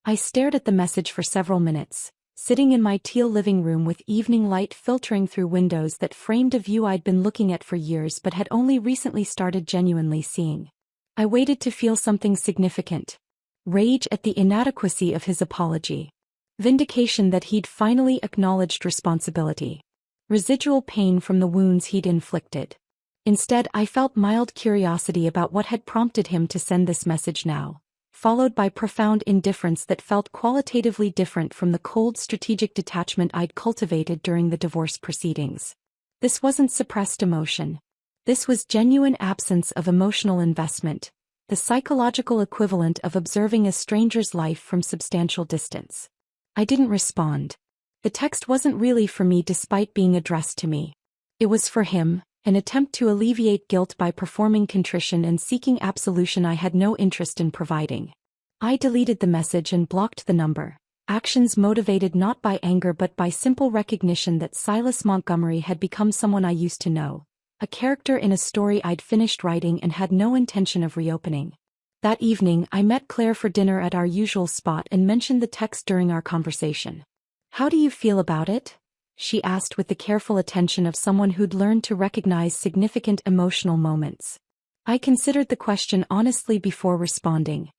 I stared at the message for several minutes, sitting in my teal living room with evening light filtering through windows that framed a view I'd been looking at for years but had only recently started genuinely seeing. I waited to feel something significant. Rage at the inadequacy of his apology. Vindication that he'd finally acknowledged responsibility. Residual pain from the wounds he'd inflicted. Instead, I felt mild curiosity about what had prompted him to send this message now, followed by profound indifference that felt qualitatively different from the cold strategic detachment I'd cultivated during the divorce proceedings. This wasn't suppressed emotion. This was genuine absence of emotional investment, the psychological equivalent of observing a stranger's life from substantial distance. I didn't respond. The text wasn't really for me despite being addressed to me. It was for him, an attempt to alleviate guilt by performing contrition and seeking absolution I had no interest in providing. I deleted the message and blocked the number, actions motivated not by anger but by simple recognition that Silas Montgomery had become someone I used to know, a character in a story I'd finished writing and had no intention of reopening. That evening, I met Claire for dinner at our usual spot and mentioned the text during our conversation. "How do you feel about it?" she asked with the careful attention of someone who'd learned to recognize significant emotional moments. I considered the question honestly before responding.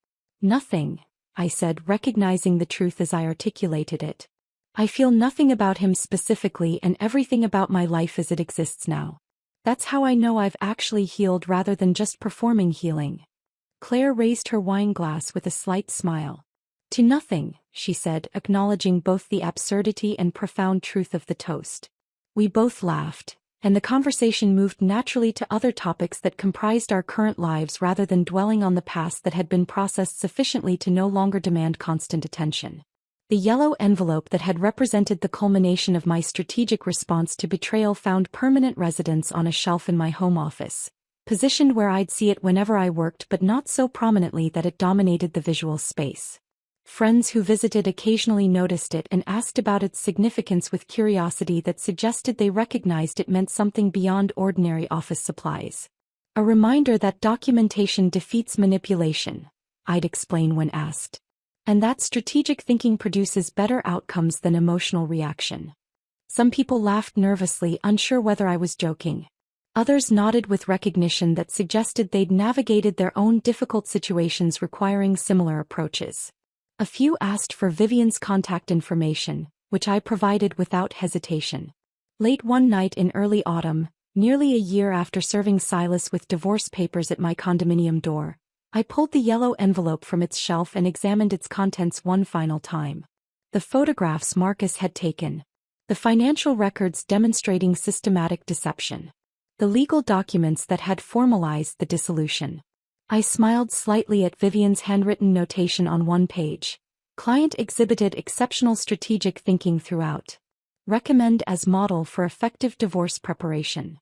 "Nothing," I said, recognizing the truth as I articulated it. "I feel nothing about him specifically and everything about my life as it exists now. That's how I know I've actually healed rather than just performing healing." Claire raised her wine glass with a slight smile. "To nothing," she said, acknowledging both the absurdity and profound truth of the toast. We both laughed, and the conversation moved naturally to other topics that comprised our current lives rather than dwelling on the past that had been processed sufficiently to no longer demand constant attention. The yellow envelope that had represented the culmination of my strategic response to betrayal found permanent residence on a shelf in my home office, positioned where I'd see it whenever I worked but not so prominently that it dominated the visual space. Friends who visited occasionally noticed it and asked about its significance with curiosity that suggested they recognized it meant something beyond ordinary office supplies. "A reminder that documentation defeats manipulation," I'd explain when asked. "And that strategic thinking produces better outcomes than emotional reaction." Some people laughed nervously, unsure whether I was joking. Others nodded with recognition that suggested they'd navigated their own difficult situations requiring similar approaches. A few asked for Vivian's contact information, which I provided without hesitation. Late one night in early autumn, nearly a year after serving Silas with divorce papers at my condominium door, I pulled the yellow envelope from its shelf and examined its contents one final time. The photographs Marcus had taken. The financial records demonstrating systematic deception. The legal documents that had formalized the dissolution. I smiled slightly at Vivian's handwritten notation on one page. "Client exhibited exceptional strategic thinking throughout. Recommend as model for effective divorce preparation."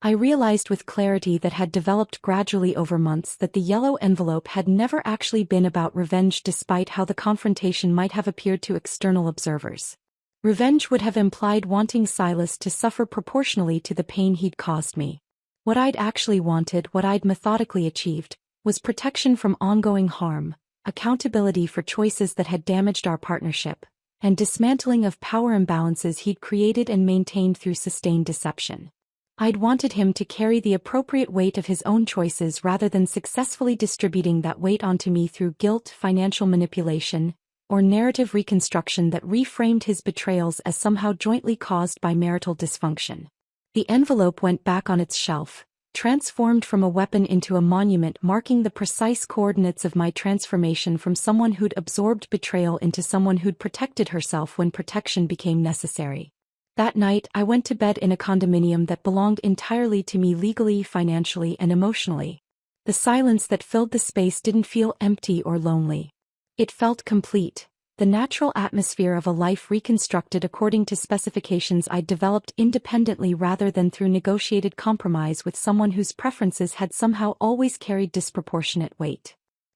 I realized with clarity that had developed gradually over months that the yellow envelope had never actually been about revenge despite how the confrontation might have appeared to external observers. Revenge would have implied wanting Silas to suffer proportionally to the pain he'd caused me. What I'd actually wanted, what I'd methodically achieved, was protection from ongoing harm, accountability for choices that had damaged our partnership, and dismantling of power imbalances he'd created and maintained through sustained deception. I'd wanted him to carry the appropriate weight of his own choices rather than successfully distributing that weight onto me through guilt, financial manipulation, or narrative reconstruction that reframed his betrayals as somehow jointly caused by marital dysfunction. The envelope went back on its shelf, transformed from a weapon into a monument marking the precise coordinates of my transformation from someone who'd absorbed betrayal into someone who'd protected herself when protection became necessary. That night, I went to bed in a condominium that belonged entirely to me legally, financially, and emotionally. The silence that filled the space didn't feel empty or lonely. It felt complete, the natural atmosphere of a life reconstructed according to specifications I'd developed independently rather than through negotiated compromise with someone whose preferences had somehow always carried disproportionate weight.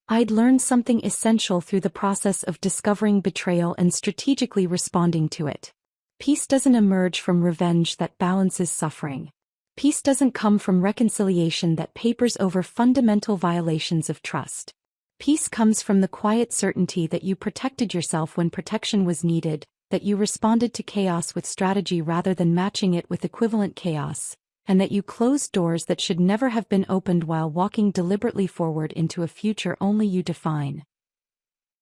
I'd learned something essential through the process of discovering betrayal and strategically responding to it. Peace doesn't emerge from revenge that balances suffering. Peace doesn't come from reconciliation that papers over fundamental violations of trust. Peace comes from the quiet certainty that you protected yourself when protection was needed, that you responded to chaos with strategy rather than matching it with equivalent chaos, and that you closed doors that should never have been opened while walking deliberately forward into a future only you define.